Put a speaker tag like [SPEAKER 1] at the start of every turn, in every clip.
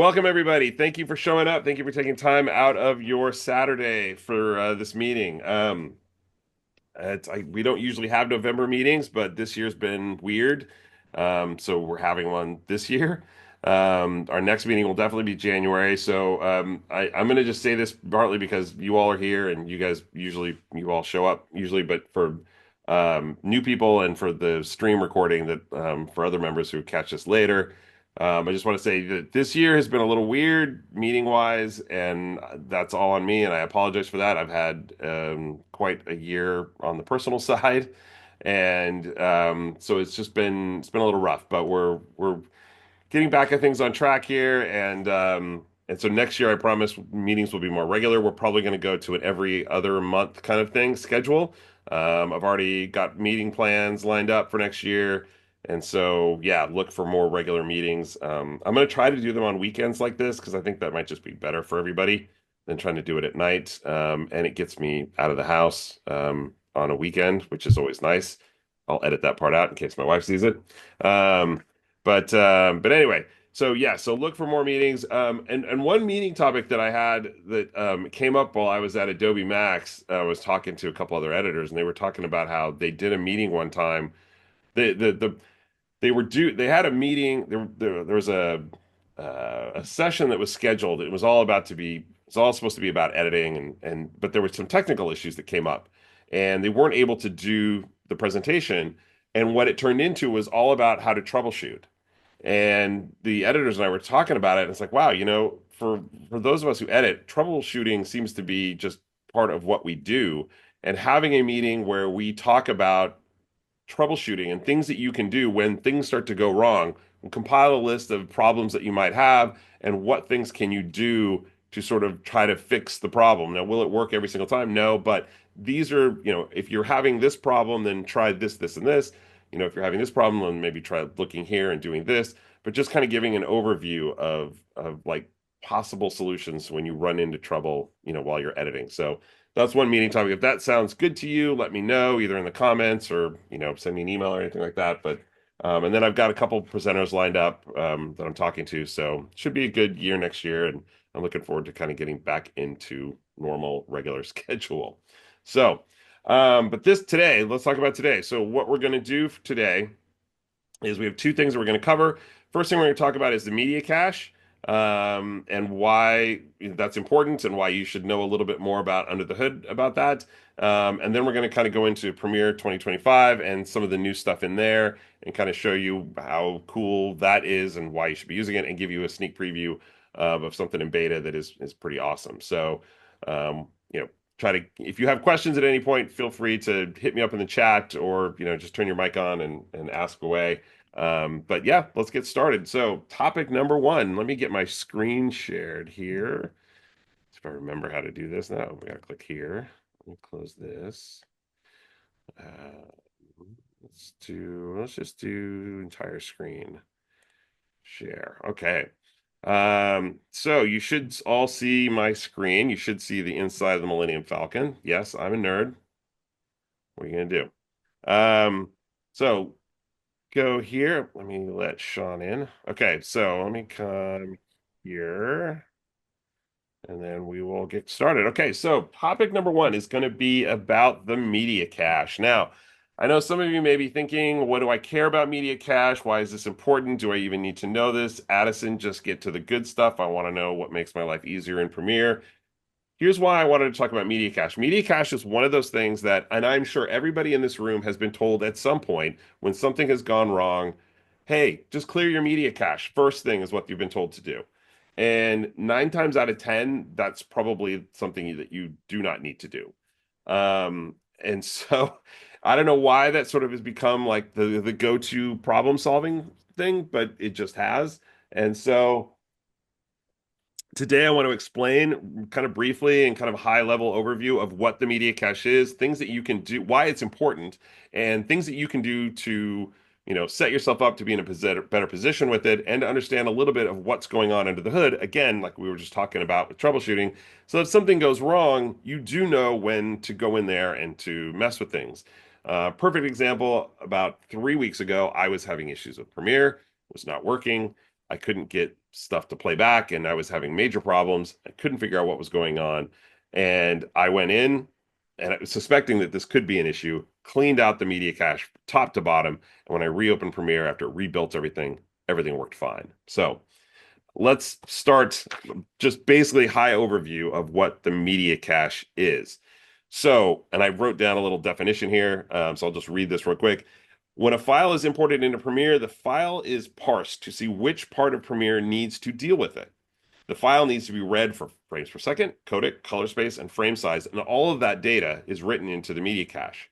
[SPEAKER 1] Welcome, everybody. Thank you for showing up. Thank you for taking time out of your Saturday for this meeting. We don't usually have November meetings, but this year's been weird. So we're having one this year. Our next meeting will definitely be January. I'm going to just say this partly because you all are here and you all show up usually, but for new people and for the stream recording for other members who catch us later. I just want to say that this year has been a little weird meeting wise, and that's all on me, and I apologize for that. I've had quite a year on the personal side, and so it's been a little rough, but we're getting back at things on track here, and so next year I promise meetings will be more regular. We're probably going to go to an every other month kind of thing schedule. I've already got meeting plans lined up for next year. And so, yeah, look for more regular meetings. I'm going to try to do them on weekends like this because I think that might just be better for everybody than trying to do it at night. And it gets me out of the house on a weekend, which is always nice. I'll edit that part out in case my wife sees it. But anyway, so yeah, so look for more meetings. And one meeting topic that I had that came up while I was at Adobe Max, I was talking to a couple other editors, and they were talking about how they did a meeting one time. The they had a meeting. There was a session that was scheduled. It's all supposed to be about editing, but there were some technical issues that came up, and they weren't able to do the presentation. And what it turned into was all about how to troubleshoot. And the editors and I were talking about it, and it's like, wow, for those of us who edit, troubleshooting seems to be just part of what we do. And having a meeting where we talk about troubleshooting and things that you can do when things start to go wrong, and compile a list of problems that you might have and what things can you do to sort of try to fix the problem. Now, will it work every single time? No, but these are, if you're having this problem, then try this, this, and this. If you're having this problem, then maybe try looking here and doing this, but just kind of giving an overview of like possible solutions when you run into trouble, while you're editing. So that's one meeting topic. If that sounds good to you, let me know either in the comments or, send me an email or anything like that. And then I've got a couple presenters lined up that I'm talking to. So it should be a good year next year. And I'm looking forward to kind of getting back into normal, regular schedule. So, but let's talk about today. So what we're going to do today is we have two things that we're going to cover. First thing we're going to talk about is the media cache, and why that's important and why you should know a little bit more about under the hood about that. And then we're going to kind of go into Premiere 2025 and some of the new stuff in there and kind of show you how cool that is and why you should be using it and give you a sneak preview of something in beta that is pretty awesome. So, try to, if you have questions at any point, feel free to hit me up in the chat or, just turn your mic on and ask away. But yeah, let's get started. So, topic number one, let me get my screen shared here. If I remember how to do this now, we gotta click here. Let me close this. Uh, let's just do entire screen share. Okay. So you should all see my screen. You should see the inside of the Millennium Falcon. Yes, I'm a nerd. What are you gonna do? So go here. Let me let Sean in. Okay, so let me come here and then we will get started. Okay, so topic number one is going to be about the media cache. Now, I know some of you may be thinking, what do I care about media cache? Why is this important? Do I even need to know this? Addison, just get to the good stuff. I want to know what makes my life easier in Premiere. Here's why I wanted to talk about media cache. Media cache is one of those things that, and I'm sure everybody in this room has been told at some point when something has gone wrong, hey, just clear your media cache. First thing is what you've been told to do. And nine times out of 10, that's probably something that you do not need to do. And so I don't know why that sort of has become like the go-to problem solving thing, but it just has. And so today, I want to explain kind of briefly and kind of high level overview of what the media cache is, things that you can do, why it's important, and things that you can do to, set yourself up to be in a better position with it and to understand a little bit of what's going on under the hood. Again, like we were just talking about with troubleshooting. So if something goes wrong, you do know when to go in there and to mess with things. Perfect example, about 3 weeks ago, I was having issues with Premiere, was not working. I couldn't get stuff to play back, and I was having major problems. I couldn't figure out what was going on. And I went in and I was suspecting that this could be an issue, cleaned out the media cache top to bottom. And when I reopened Premiere after it rebuilt everything, everything worked fine. So let's start just basically high overview of what the media cache is. So, and I wrote down a little definition here, so I'll just read this real quick. When a file is imported into Premiere, the file is parsed to see which part of Premiere needs to deal with it. The file needs to be read for frames per second, codec, color space, and frame size, and all of that data is written into the media cache.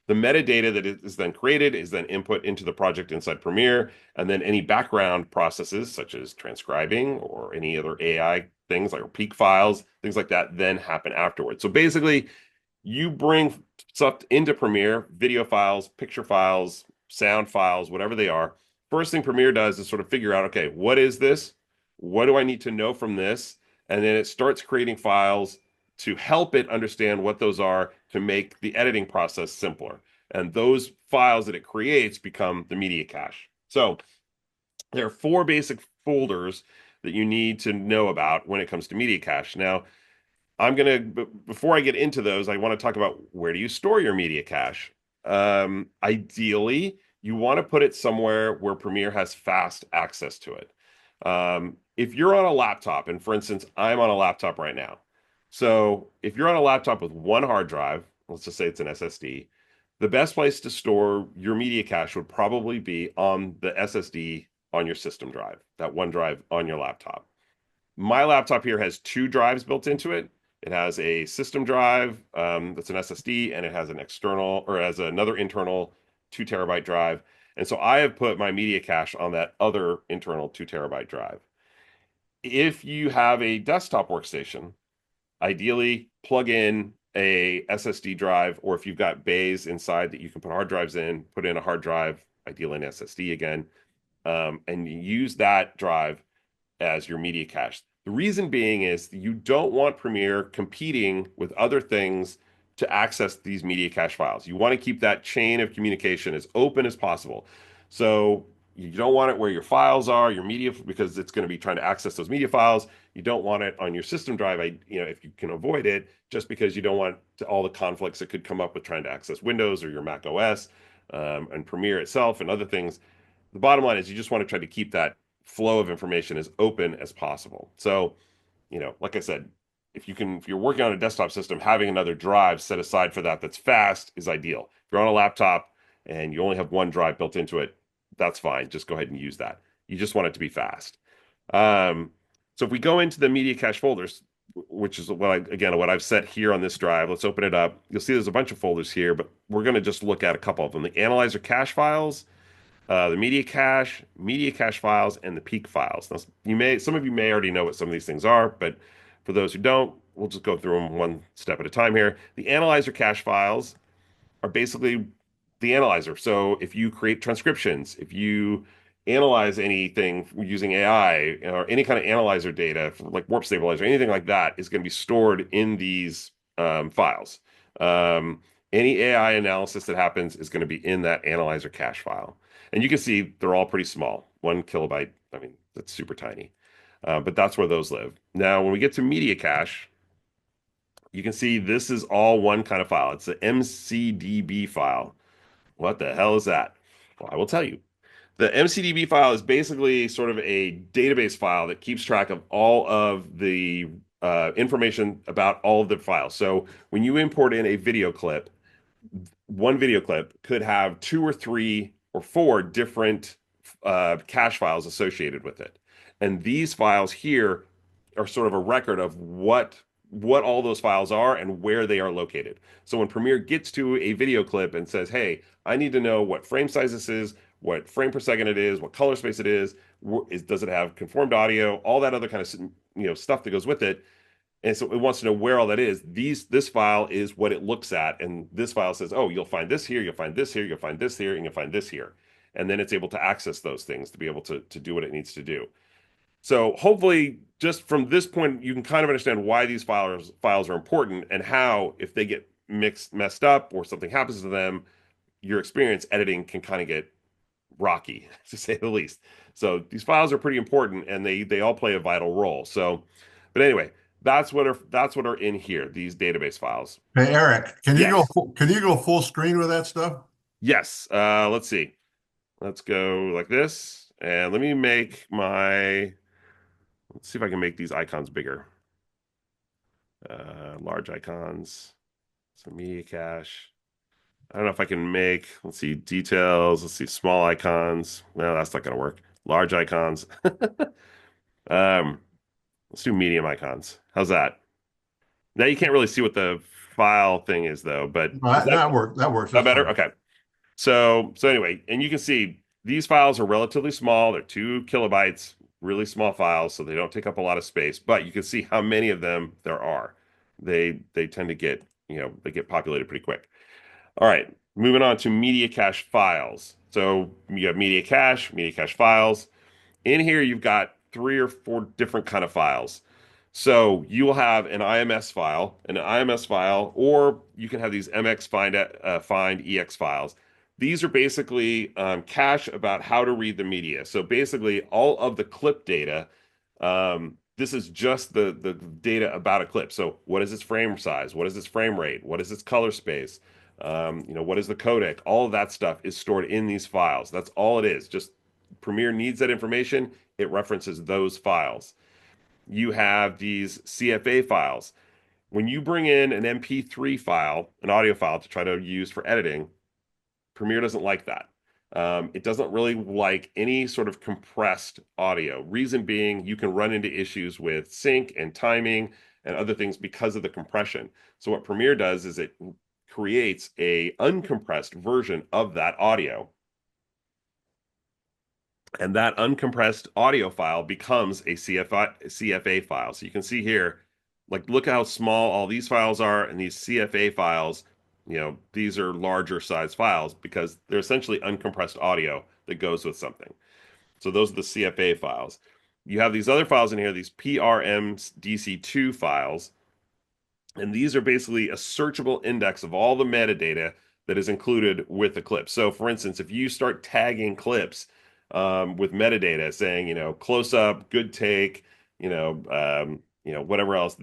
[SPEAKER 1] The metadata that is then created is then input into the project inside Premiere, and then any background processes, such as transcribing or any other AI things like peak files, things like that, then happen afterwards. So basically, you bring stuff into Premiere, video files, picture files, sound files, whatever they are. First thing Premiere does is sort of figure out, okay, what is this? What do I need to know from this? And then it starts creating files to help it understand what those are to make the editing process simpler. And those files that it creates become the media cache. So there are four basic folders that you need to know about when it comes to media cache. Now, before I get into those, I want to talk about where do you store your media cache? Ideally, you want to put it somewhere where Premiere has fast access to it. If you're on a laptop, and for instance, I'm on a laptop right now. So if you're on a laptop with one hard drive, let's just say it's an SSD, the best place to store your media cache would probably be on the SSD on your system drive, that one drive on your laptop. My laptop here has two drives built into it. It has a system drive that's an SSD, and it has an external or has another internal 2 terabyte drive. And so I have put my media cache on that other internal 2 terabyte drive. If you have a desktop workstation, ideally plug in a SSD drive, or if you've got bays inside that you can put hard drives in, put in a hard drive, ideally an SSD again, and use that drive as your media cache. The reason being is you don't want Premiere competing with other things to access these media cache files. You want to keep that chain of communication as open as possible. So you don't want it where your files are, your media, because it's going to be trying to access those media files. You don't want it on your system drive, if you can avoid it, just because you don't want all the conflicts that could come up with trying to access Windows or your Mac OS, and Premiere itself and other things. The bottom line is you just want to try to keep that flow of information as open as possible. So, like I said, if you're working on a desktop system, having another drive set aside for that that's fast is ideal. If you're on a laptop and you only have one drive built into it, that's fine. Just go ahead and use that. You just want it to be fast. Um, so if we go into the media cache folders, which is what I've set here on this drive, let's open it up. You'll see there's a bunch of folders here, but we're going to just look at a couple of them. The analyzer cache files, the media cache files, and the peak files. Now, some of you may already know what some of these things are, but for those who don't, we'll just go through them one step at a time here. The analyzer cache files are basically the analyzer. So if you create transcriptions, if you analyze anything using AI or any kind of analyzer data, like warp stabilizer, anything like that, is going to be stored in these files. Any AI analysis that happens is going to be in that analyzer cache file. And you can see they're all pretty small. 1 kilobyte, I mean, that's super tiny. But that's where those live. Now, when we get to media cache, you can see this is all one kind of file. It's an MCDB file. What the hell is that? Well, I will tell you. The MCDB file is basically sort of a database file that keeps track of all of the information about all of the files. So when you import in a video clip, one video clip could have two or three or four different cache files associated with it. And these files here are sort of a record of what all those files are and where they are located. So when Premiere gets to a video clip and says, "Hey, I need to know what frame size this is, what frame per second it is, what color space it is, does it have conformed audio, all that other kind of stuff that goes with it." And so it wants to know where all that is. This file is what it looks at, and this file says, "Oh, you'll find this here, you'll find this here, you'll find this here, and you'll find this here." And then it's able to access those things to be able to do what it needs to do. So hopefully, just from this point, you can kind of understand why these files are important and how, if they get messed up or something happens to them, your experience editing can kind of get rocky, to say the least. So these files are pretty important, and they all play a vital role. So, but anyway, that's what are in here, these database files.
[SPEAKER 2] Hey, Eric,
[SPEAKER 1] Yes.
[SPEAKER 2] can you go full screen with that stuff?
[SPEAKER 1] Yes. Let's see. Let's go like this. And let me make my, let's see if I can make these icons bigger. Large icons. So media cache. I don't know if I can make, let's see, details. Let's see, small icons. No, that's not going to work. Large icons. Um, let's do medium icons. How's that? Now you can't really see what the file thing is though, but
[SPEAKER 2] No,
[SPEAKER 1] is that,
[SPEAKER 2] that works. That works.
[SPEAKER 1] that
[SPEAKER 2] That's
[SPEAKER 1] better?
[SPEAKER 2] fine.
[SPEAKER 1] Okay. So anyway, and you can see these files are relatively small. They're 2 kilobytes, really small files, so they don't take up a lot of space. But you can see how many of them there are. They tend to get, they get populated pretty quick. All right, moving on to media cache files. So you have media cache files. In here, you've got 3 or 4 different kind of files. So you will have an IMS file, or you can have these MX find EX files. These are basically cache about how to read the media. So basically, all of the clip data. This is just the data about a clip. So what is its frame size? What is its frame rate? What is its color space? What is the codec? All of that stuff is stored in these files. That's all it is. Just Premiere needs that information. It references those files. You have these CFA files. When you bring in an MP3 file, an audio file to try to use for editing, Premiere doesn't like that. It doesn't really like any sort of compressed audio. Reason being, you can run into issues with sync and timing and other things because of the compression. So what Premiere does is it creates a uncompressed version of that audio, and that uncompressed audio file becomes a CFA file. So you can see here, like, look how small all these files are, and these CFA files, these are larger size files because they're essentially uncompressed audio that goes with something. So those are the CFA files. You have these other files in here, these PRMDC2 files, and these are basically a searchable index of all the metadata that is included with the clip. So, for instance, if you start tagging clips with metadata saying, close up, good take, whatever else,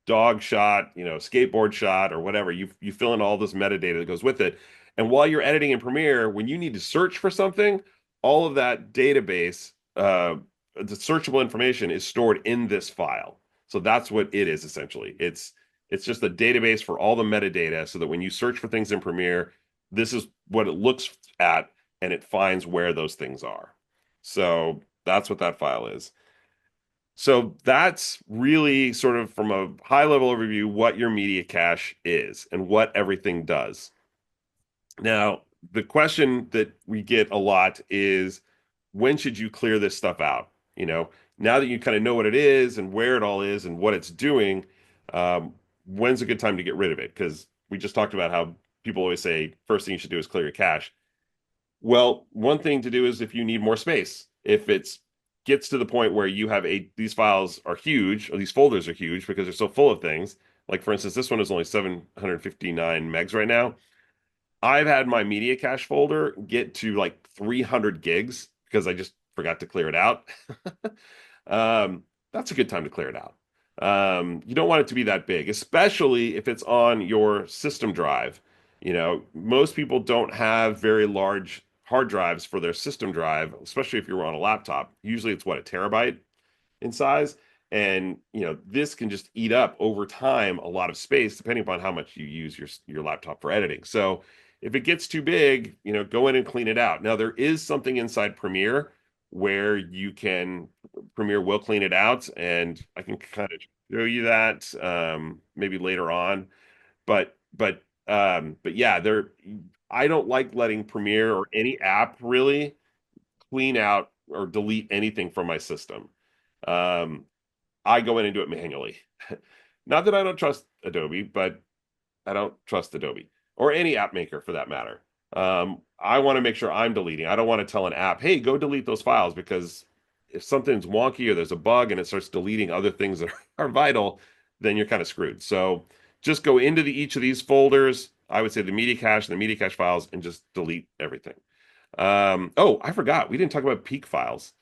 [SPEAKER 1] dog shot, skateboard shot, or whatever, you fill in all this metadata that goes with it. And while you're editing in Premiere, when you need to search for something, all of that database, the searchable information is stored in this file. So that's what it is essentially. It's just a database for all the metadata so that when you search for things in Premiere, this is what it looks at and it finds where those things are. So that's what that file is. So that's really sort of from a high level overview what your media cache is and what everything does. Now, the question that we get a lot is when should you clear this stuff out? Now that you kind of know what it is and where it all is and what it's doing, when's a good time to get rid of it? Because we just talked about how people always say first thing you should do is clear your cache. Well, one thing to do is if you need more space, if it's gets to the point where you have these files are huge or these folders are huge because they're so full of things. Like for instance, this one is only 759 megs right now. I've had my media cache folder get to like 300 gigs because I just forgot to clear it out. That's a good time to clear it out. You don't want it to be that big, especially if it's on your system drive. Most people don't have very large hard drives for their system drive, especially if you're on a laptop. Usually it's what, a terabyte in size. And this can just eat up over time a lot of space, depending upon how much you use your laptop for editing. So if it gets too big, go in and clean it out. Now there is something inside Premiere where Premiere will clean it out, and I can kind of show you that maybe later on. But yeah, I don't like letting Premiere or any app really clean out or delete anything from my system. Um, I go in and do it manually. Not that I don't trust Adobe, but I don't trust Adobe or any app maker for that matter. I want to make sure I'm deleting. I don't want to tell an app, hey, go delete those files because if something's wonky or there's a bug and it starts deleting other things that are vital, then you're kind of screwed. So just go into each of these folders. I would say the media cache and the media cache files and just delete everything. Oh, I forgot. We didn't talk about peak files.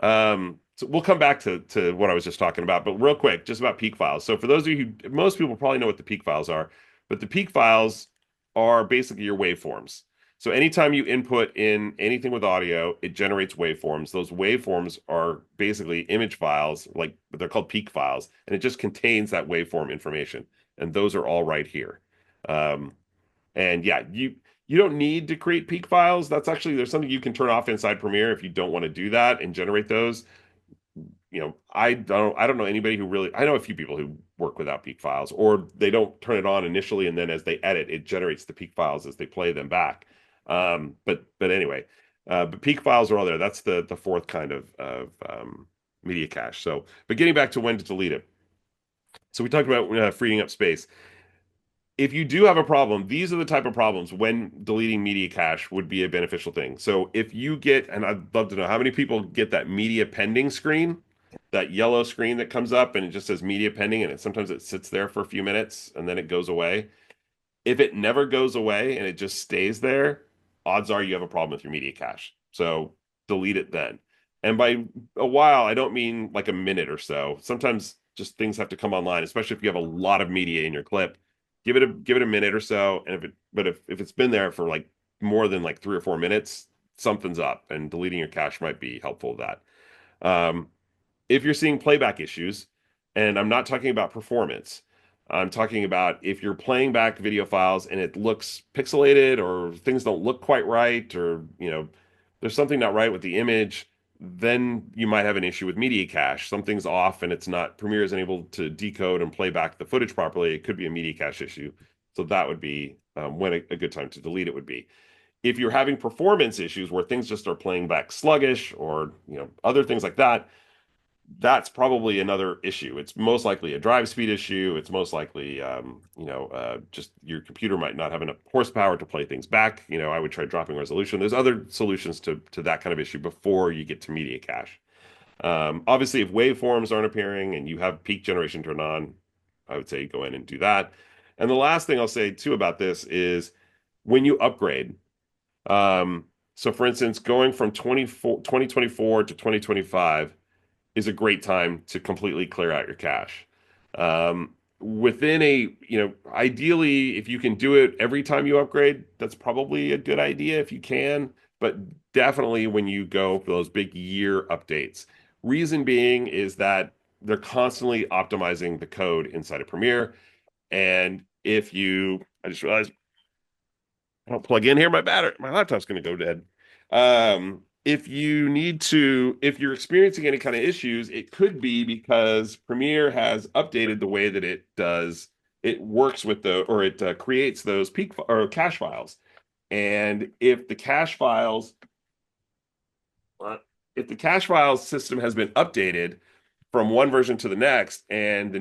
[SPEAKER 1] So we'll come back to what I was just talking about, but real quick, just about peak files. So for those of you who, most people probably know what the peak files are, but the peak files are basically your waveforms. So anytime you input in anything with audio, it generates waveforms. Those waveforms are basically image files, like they're called peak files, and it just contains that waveform information. And those are all right here. Um, and yeah, you don't need to create peak files. That's actually there's something you can turn off inside Premiere if you don't want to do that and generate those. I don't know anybody who really I know a few people who work without peak files or they don't turn it on initially and then as they edit it generates the peak files as they play them back. But anyway, but peak files are all there. That's the fourth kind of media cache. So, but getting back to when to delete it. So we talked about freeing up space. If you do have a problem, these are the type of problems when deleting media cache would be a beneficial thing. So if you get, and I'd love to know how many people get that media pending screen, that yellow screen that comes up and it just says media pending, and sometimes it sits there for a few minutes and then it goes away. If it never goes away and it just stays there, odds are you have a problem with your media cache. So delete it then. And by a while, I don't mean like a minute or so. Sometimes just things have to come online, especially if you have a lot of media in your clip. Give it a minute or so. And if it's been there for like more than like 3 or 4 minutes, something's up, and deleting your cache might be helpful with that. If you're seeing playback issues, and I'm not talking about performance, I'm talking about if you're playing back video files and it looks pixelated or things don't look quite right, or there's something not right with the image, then you might have an issue with media cache. Something's off and it's not Premiere isn't able to decode and play back the footage properly. It could be a media cache issue. So that would be when a good time to delete it would be. If you're having performance issues where things just are playing back sluggish or other things like that, that's probably another issue. It's most likely a drive speed issue. It's most likely, just your computer might not have enough horsepower to play things back. I would try dropping resolution. There's other solutions to that kind of issue before you get to media cache. Obviously, if waveforms aren't appearing and you have peak generation turned on, I would say go in and do that. And the last thing I'll say too about this is when you upgrade. Um, so for instance, going from 2024 to 2025 is a great time to completely clear out your cache. Within ideally, if you can do it every time you upgrade, that's probably a good idea if you can, but definitely when you go for those big year updates. Reason being is that they're constantly optimizing the code inside of Premiere. And I just realized I don't plug in here, my laptop's going to go dead. If you're experiencing any kind of issues, it could be because Premiere has updated the way that it works with or it creates those or cache files. And uh, if the cache files system has been updated from one version to the next, and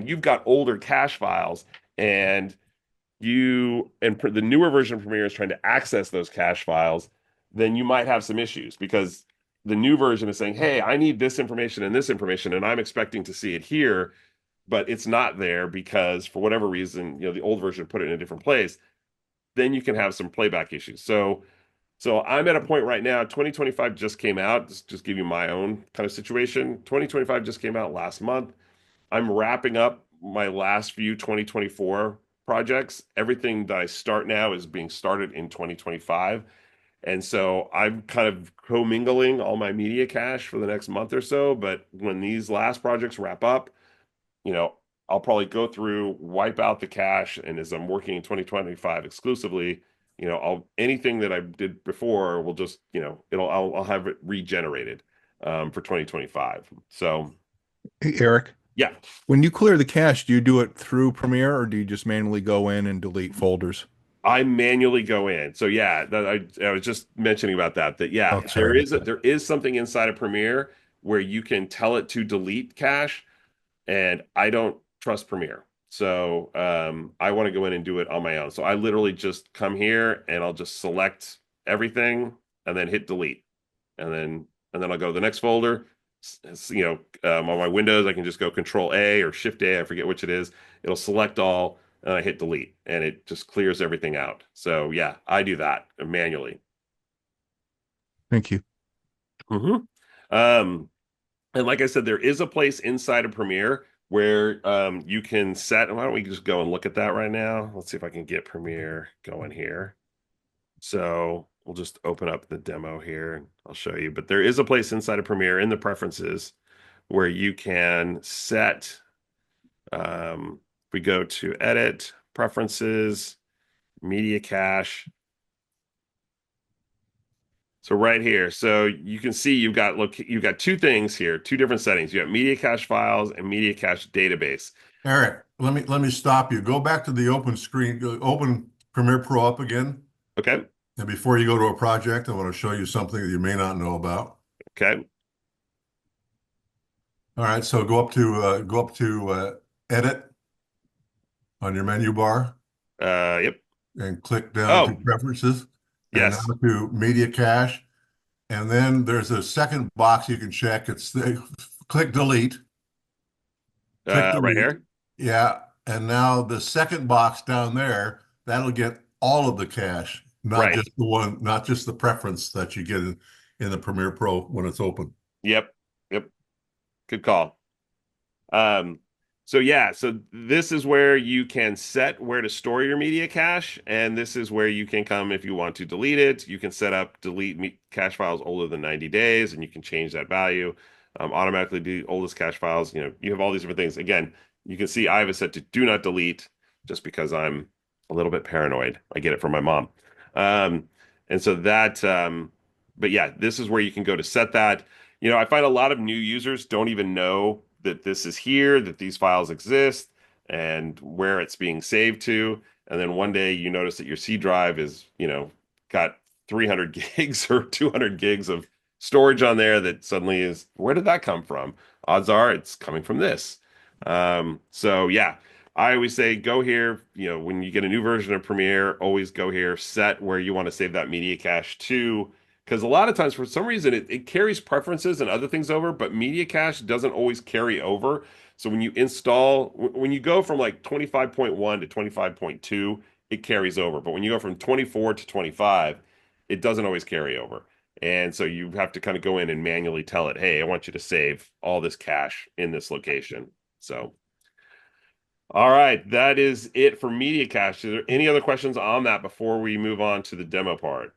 [SPEAKER 1] you've got older cache files, and the newer version of Premiere is trying to access those cache files, then you might have some issues because the new version is saying, "Hey, I need this information and this information, and I'm expecting to see it here, but it's not there because for whatever reason, the old version put it in a different place." Then you can have some playback issues. So I'm at a point right now. 2025 just came out. Just give you my own kind of situation. 2025 just came out last month. I'm wrapping up my last few 2024 projects. Everything that I start now is being started in 2025. And so I'm kind of commingling all my media cache for the next month or so. But when these last projects wrap up, you know, I'll probably go through, wipe out the cache. And as I'm working in 2025 exclusively, anything that I did before will just, I'll have it regenerated for 2025. So
[SPEAKER 3] Hey, Eric,
[SPEAKER 1] yeah.
[SPEAKER 3] when you clear the cache, do you do it through Premiere or do you just manually go in and delete folders?
[SPEAKER 1] I manually go in. So yeah, I was just mentioning about that. That yeah,
[SPEAKER 3] Oh, sorry about that.
[SPEAKER 1] there is something inside of Premiere where you can tell it to delete cache, and I don't trust Premiere. So I want to go in and do it on my own. So I literally just come here and I'll just select everything and then hit delete, and then I'll go to the next folder. On my Windows, I can just go Control A or Shift A. I forget which it is. It'll select all, and I hit delete, and it just clears everything out. So yeah, I do that manually.
[SPEAKER 3] Thank you.
[SPEAKER 1] hmm Um, and like I said, there is a place inside of Premiere where you can set. Why don't we just go and look at that right now? Let's see if I can get Premiere going here. So we'll just open up the demo here and I'll show you. But there is a place inside of Premiere in the preferences where you can set. We go to Edit, Preferences, Media Cache. So right here, so you can see you've got two things here, two different settings. You have media cache files and media cache database.
[SPEAKER 2] Eric, let me stop you. Go back to the open screen, open Premiere Pro up again.
[SPEAKER 1] Okay,
[SPEAKER 2] And before you go to a project, I want to show you something that you may not know about.
[SPEAKER 1] okay,
[SPEAKER 2] All right, so go up to Edit on your menu bar
[SPEAKER 1] yep.
[SPEAKER 2] and click down to
[SPEAKER 1] Oh,
[SPEAKER 2] Preferences and now
[SPEAKER 1] yes.
[SPEAKER 2] to Media Cache. And then there's a second box you can check. Click Delete. Click
[SPEAKER 1] Right
[SPEAKER 2] Delete.
[SPEAKER 1] here.
[SPEAKER 2] Yeah. And now the second box down there, that'll get all of the cache, not
[SPEAKER 1] Right.
[SPEAKER 2] just the one, not just the preference that you get in the Premiere Pro when it's open.
[SPEAKER 1] Yep. Yep. Good call. Um, so yeah, so this is where you can set where to store your media cache, and this is where you can come if you want to delete it. You can set up delete me cache files older than 90 days, and you can change that value. Automatically delete oldest cache files. You know, you have all these different things. Again, you can see I have it set to do not delete just because I'm a little bit paranoid. I get it from my mom. Um, and so that, but yeah, this is where you can go to set that. You know, I find a lot of new users don't even know that this is here, that these files exist, and where it's being saved to. And then one day you notice that your C drive is, got 300 gigs or 200 gigs of storage on there that suddenly is, where did that come from? Odds are it's coming from this. So yeah, I always say go here, when you get a new version of Premiere, always go here, set where you want to save that media cache to. Because a lot of times, for some reason, it carries preferences and other things over, but media cache doesn't always carry over. So when you install, when you go from like 25.1 to 25.2, it carries over. But when you go from 24 to 25, it doesn't always carry over. And so you have to kind of go in and manually tell it, hey, I want you to save all this cache in this location. So, all right, that is it for media cache. Is there any other questions on that before we move on to the demo part?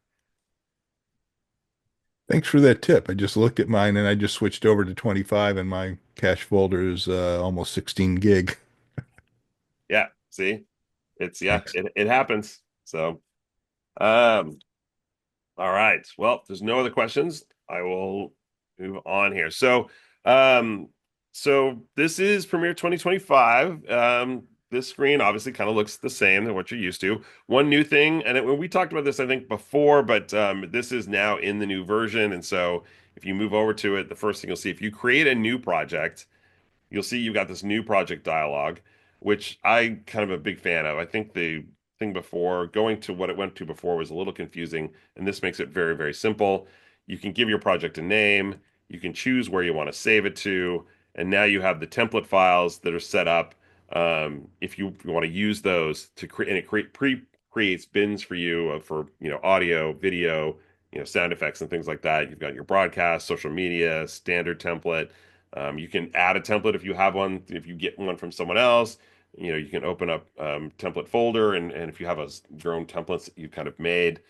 [SPEAKER 3] Thanks for that tip. I just looked at mine and I just switched over to 25 and my cache folder is almost 16 gig.
[SPEAKER 1] Yeah, see? Yeah,
[SPEAKER 3] Thanks.
[SPEAKER 1] it happens. So, um, all right. Well, if there's no other questions, I will move on here. Um, so this is Premiere 2025. This screen obviously kind of looks the same than what you're used to. One new thing, and we talked about this, I think, before, but this is now in the new version. And so if you move over to it, the first thing you'll see, if you create a new project, you'll see you've got this new project dialog, which I kind of a big fan of. I think the thing before, going to what it went to before was a little confusing, and this makes it very, very simple. You can give your project a name, you can choose where you want to save it to, and now you have the template files that are set up. If you want to use those to create, and it creates bins for you for audio, video, sound effects and things like that. You've got your broadcast, social media, standard template. You can add a template if you have one. If you get one from someone else, you can open up template folder, and if you have your own templates that you've kind of made,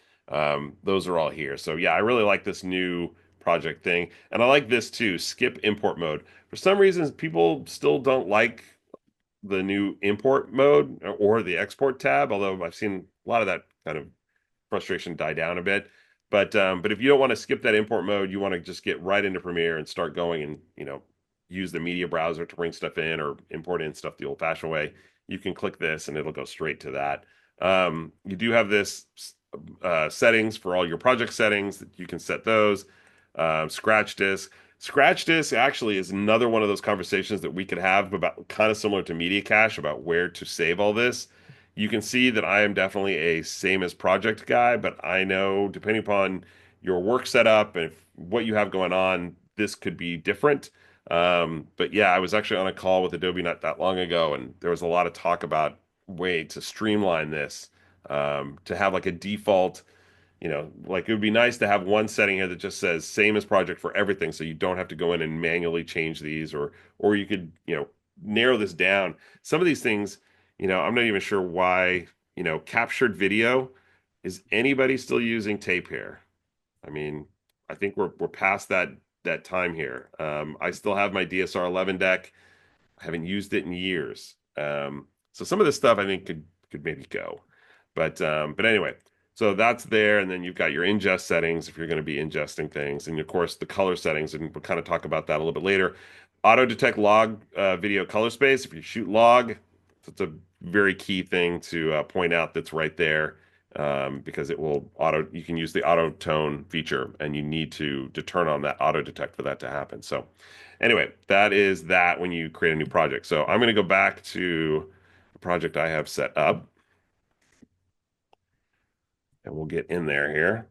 [SPEAKER 1] those are all here. So yeah, I really like this new project thing, and I like this too. Skip import mode. For some reasons, people still don't like the new import mode or the export tab, although I've seen a lot of that kind of frustration die down a bit. But if you don't want to skip that import mode, you want to just get right into Premiere and start going and use the media browser to bring stuff in or import in stuff the old-fashioned way. You can click this and it'll go straight to that. You do have this settings for all your project settings that you can set those. Scratch disk. Scratch disk actually is another one of those conversations that we could have about kind of similar to media cache about where to save all this. You can see that I am definitely a same as project guy, but I know depending upon your work setup and what you have going on, this could be different. But yeah, I was actually on a call with Adobe not that long ago, and there was a lot of talk about way to streamline this, to have like a default. Like it would be nice to have one setting here that just says same as project for everything, so you don't have to go in and manually change these, or you could, narrow this down. Some of these things, I'm not even sure why, captured video, is anybody still using tape here? I mean, I think we're past that time here. I still have my DSR 11 deck. I haven't used it in years. So some of this stuff I think could maybe go. But anyway, so that's there, and then you've got your ingest settings if you're going to be ingesting things, and of course the color settings, and we'll kind of talk about that a little bit later. Auto detect log video color space. If you shoot log, that's a very key thing to point out that's right there. Because it will you can use the auto tone feature, and you need to turn on that auto detect for that to happen. So anyway, that is that when you create a new project. So I'm going to go back to the project I have set up, and we'll get in there here.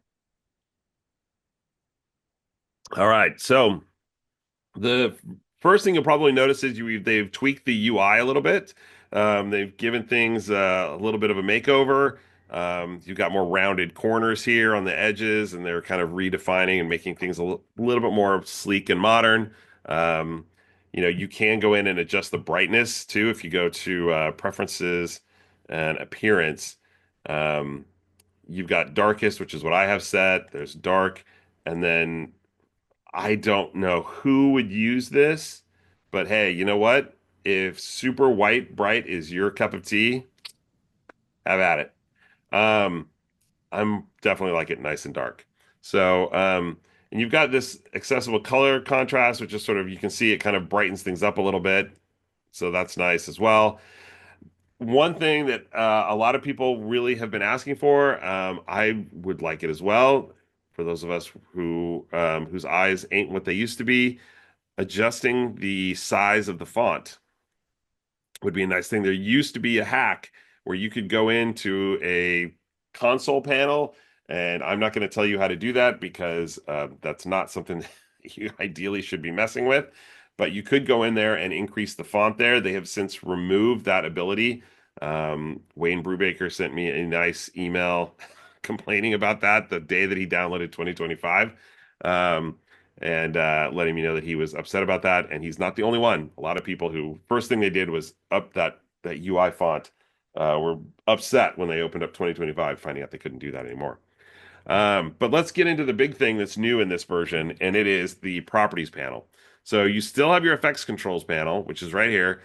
[SPEAKER 1] All right. So the first thing you'll probably notice is they've tweaked the UI a little bit. They've given things a little bit of a makeover. You've got more rounded corners here on the edges, and they're kind of redefining and making things a little bit more sleek and modern. Um, you can go in and adjust the brightness too if you go to preferences and appearance. Um, you've got darkest, which is what I have set. There's dark, and then I don't know who would use this, but hey, you know what? If super white bright is your cup of tea, have at it. Um, I'm definitely like it nice and dark. So, and you've got this accessible color contrast, which is sort of, you can see it kind of brightens things up a little bit. So that's nice as well. One thing that a lot of people really have been asking for, I would like it as well. For those of us whose eyes ain't what they used to be, adjusting the size of the font would be a nice thing. There used to be a hack where you could go into a console panel, and I'm not going to tell you how to do that because that's not something that you ideally should be messing with. But you could go in there and increase the font there. They have since removed that ability. Wayne Brubaker sent me a nice email complaining about that the day that he downloaded 2025. And letting me know that he was upset about that. And he's not the only one. A lot of people who first thing they did was up that UI font were upset when they opened up 2025, finding out they couldn't do that anymore. But let's get into the big thing that's new in this version, and it is the properties panel. So you still have your effects controls panel, which is right here.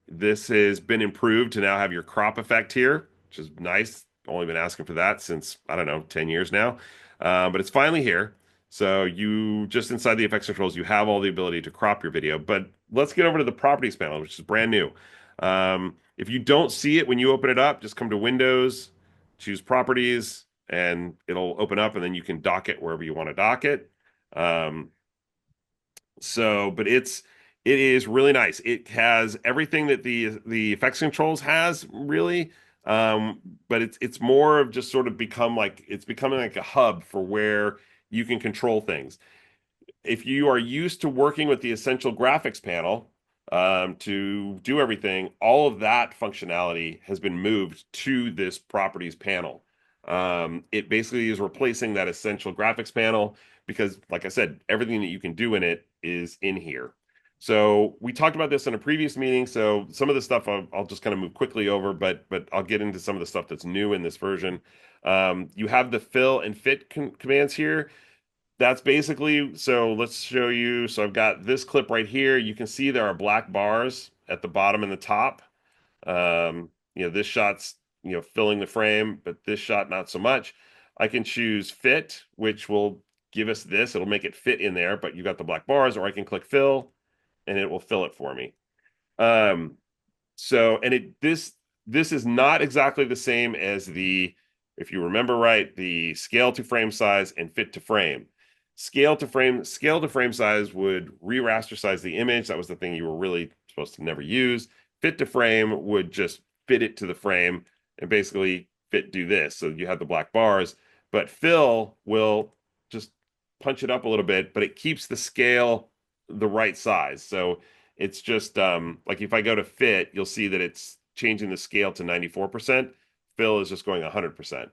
[SPEAKER 1] This has been improved to now have your crop effect here, which is nice. Only been asking for that since, I don't know, 10 years now. But it's finally here. So you just inside the effects controls, you have all the ability to crop your video. But let's get over to the properties panel, which is brand new. If you don't see it when you open it up, just come to Windows, choose properties, and it'll open up, and then you can dock it wherever you want to dock it. Um, but it is really nice. It has everything that the effects controls has really, but it's more of just sort of it's becoming like a hub for where you can control things. If you are used to working with the essential graphics panel to do everything, all of that functionality has been moved to this properties panel. It basically is replacing that essential graphics panel because, like I said, everything that you can do in it is in here. So we talked about this in a previous meeting. So some of the stuff I'll just kind of move quickly over, but I'll get into some of the stuff that's new in this version. You have the fill and fit commands here. That's basically, so let's show you. So I've got this clip right here. You can see there are black bars at the bottom and the top. This shot's, filling the frame, but this shot, not so much. I can choose fit, which will give us this. It'll make it fit in there, but you got the black bars, or I can click fill and it will fill it for me. Um, so, and this is not exactly the same as if you remember right, the scale to frame size and fit to frame. Scale to frame size would re-rasterize the image. That was the thing you were really supposed to never use. Fit to frame would just fit it to the frame and basically do this. So you have the black bars, but fill will just punch it up a little bit, but it keeps the scale the right size. So it's just like if I go to fit, you'll see that it's changing the scale to 94%. Fill is just going 100%.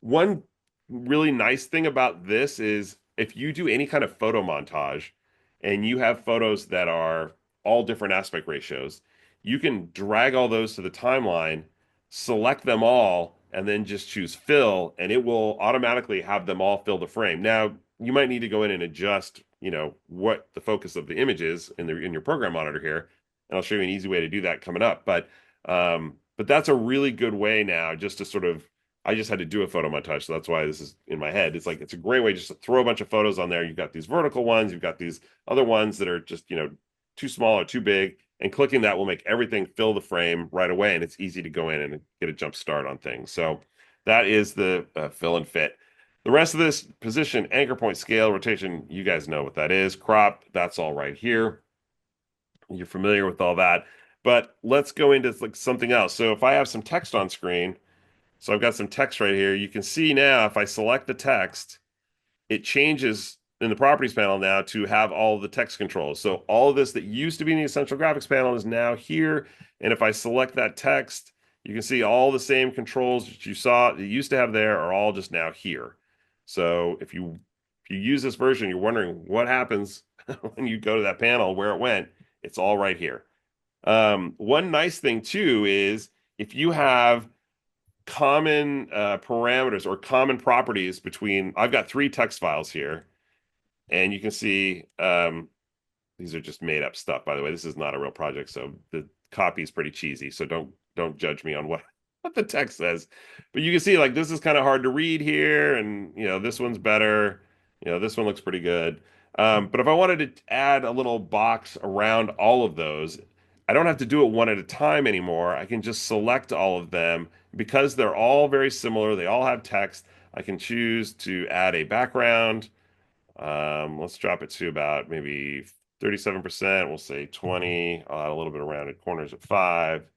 [SPEAKER 1] One really nice thing about this is if you do any kind of photo montage and you have photos that are all different aspect ratios, you can drag all those to the timeline, select them all, and then just choose fill, and it will automatically have them all fill the frame. Now, you might need to go in and adjust, what the focus of the image is in your program monitor here, and I'll show you an easy way to do that coming up. But that's a really good way now just to sort of I just had to do a photo montage, so that's why this is in my head. It's like it's a great way just to throw a bunch of photos on there. You've got these vertical ones, you've got these other ones that are just, too small or too big, and clicking that will make everything fill the frame right away, and it's easy to go in and get a jump start on things. So that is the fill and fit. The rest of this position, anchor point, scale, rotation, you guys know what that is. Crop, that's all right here. You're familiar with all that. But let's go into like something else. So if I have some text on screen, so I've got some text right here. You can see now if I select the text, it changes in the properties panel now to have all of the text controls. So all of this that used to be in the essential graphics panel is now here. And if I select that text, you can see all the same controls that you saw that you used to have there are all just now here. So if you use this version, you're wondering what happens when you go to that panel where it went, it's all right here. One nice thing too is if you have common parameters or common properties between, I've got three text files here, and you can see these are just made up stuff, by the way. This is not a real project, so the copy is pretty cheesy. So don't judge me on what the text says. But you can see like this is kind of hard to read here, and this one's better. This one looks pretty good. But if I wanted to add a little box around all of those, I don't have to do it one at a time anymore. I can just select all of them because they're all very similar. They all have text. I can choose to add a background. Let's drop it to about maybe 37%. We'll say 20. I'll add a little bit of rounded corners at 5.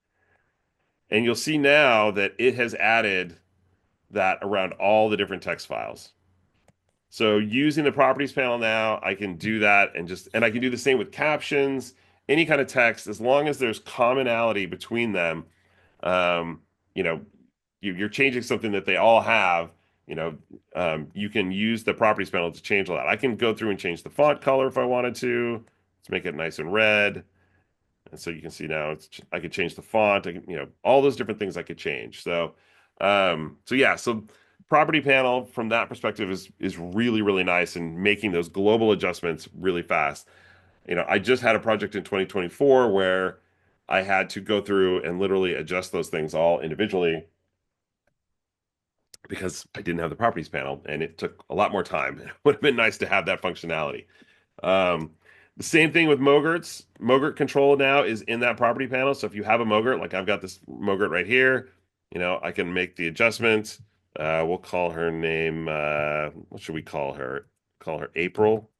[SPEAKER 1] And you'll see now that it has added that around all the different text files. So using the properties panel now, I can do that and I can do the same with captions, any kind of text, as long as there's commonality between them. Um, you know, you're changing something that they all have. You can use the properties panel to change all that. I can go through and change the font color if I wanted to. Let's make it nice and red. And so you can see now I could change the font. I can, all those different things I could change. So yeah, so property panel from that perspective is really, really nice and making those global adjustments really fast. I just had a project in 2024 where I had to go through and literally adjust those things all individually because I didn't have the properties panel and it took a lot more time. It would have been nice to have that functionality. Um, the same thing with Mogert's. Mogert control now is in that property panel. So if you have a Mogert, like I've got this Mogert right here, I can make the adjustments. We'll call her name, what should we call her? Call her April,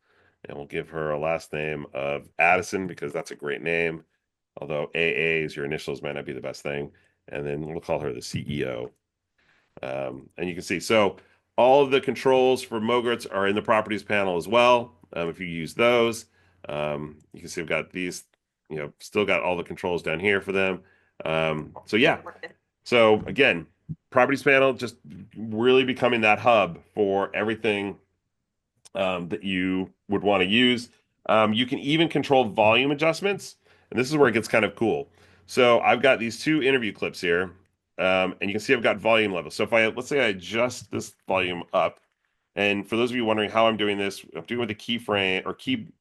[SPEAKER 1] and we'll give her a last name of Addison because that's a great name. Although AA is your initials might not be the best thing. And then we'll call her the CEO. And you can see, so all of the controls for Mogerts are in the properties panel as well. If you use those, you can see we've got these, still got all the controls down here for them. So yeah, so again, properties panel just really becoming that hub for everything that you would want to use. You can even control volume adjustments, and this is where it gets kind of cool. So I've got these two interview clips here, and you can see I've got volume levels. So if let's say I adjust this volume up, and for those of you wondering how I'm doing this, I'm doing with the keyframe or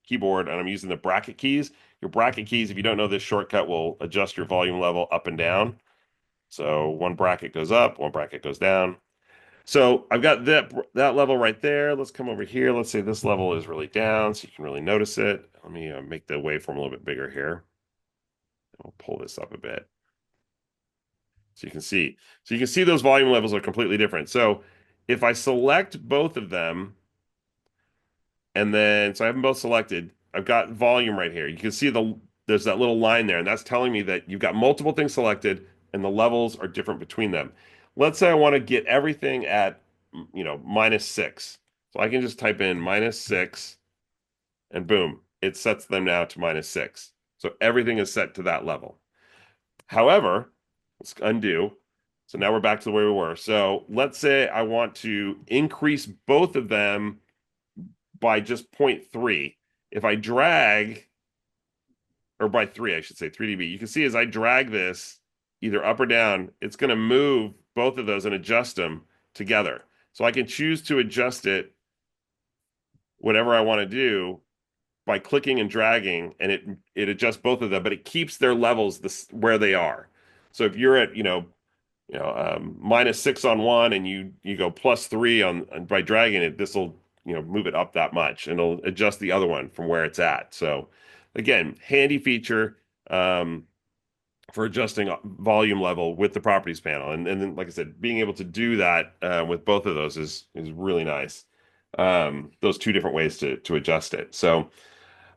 [SPEAKER 1] keyboard, and I'm using the bracket keys. Your bracket keys, if you don't know this shortcut, will adjust your volume level up and down. So one bracket goes up, one bracket goes down. So I've got that level right there. Let's come over here. Let's say this level is really down, so you can really notice it. Let me make the waveform a little bit bigger here. We'll pull this up a bit so you can see. So you can see those volume levels are completely different. So if I select both of them, and then so I have them both selected, I've got volume right here. You can see there's that little line there, and that's telling me that you've got multiple things selected, and the levels are different between them. Let's say I want to get everything at -6. So I can just type in -6 and boom, it sets them now to -6. So everything is set to that level. However, let's undo. So now we're back to the way we were. So let's say I want to increase both of them by just zero point 0.3. If I drag, or by 3, I should say 3 dB, you can see as I drag this either up or down, it's going to move both of those and adjust them together. So I can choose to adjust it whatever I want to do by clicking and dragging, and it adjusts both of them, but it keeps their levels where they are. So if you're at -6 on one, and you go +3 on by dragging it, this will move it up that much, and it'll adjust the other one from where it's at. So again, handy feature for adjusting volume level with the properties panel, and then like I said, being able to do that with both of those is really nice. Those two different ways to adjust it. So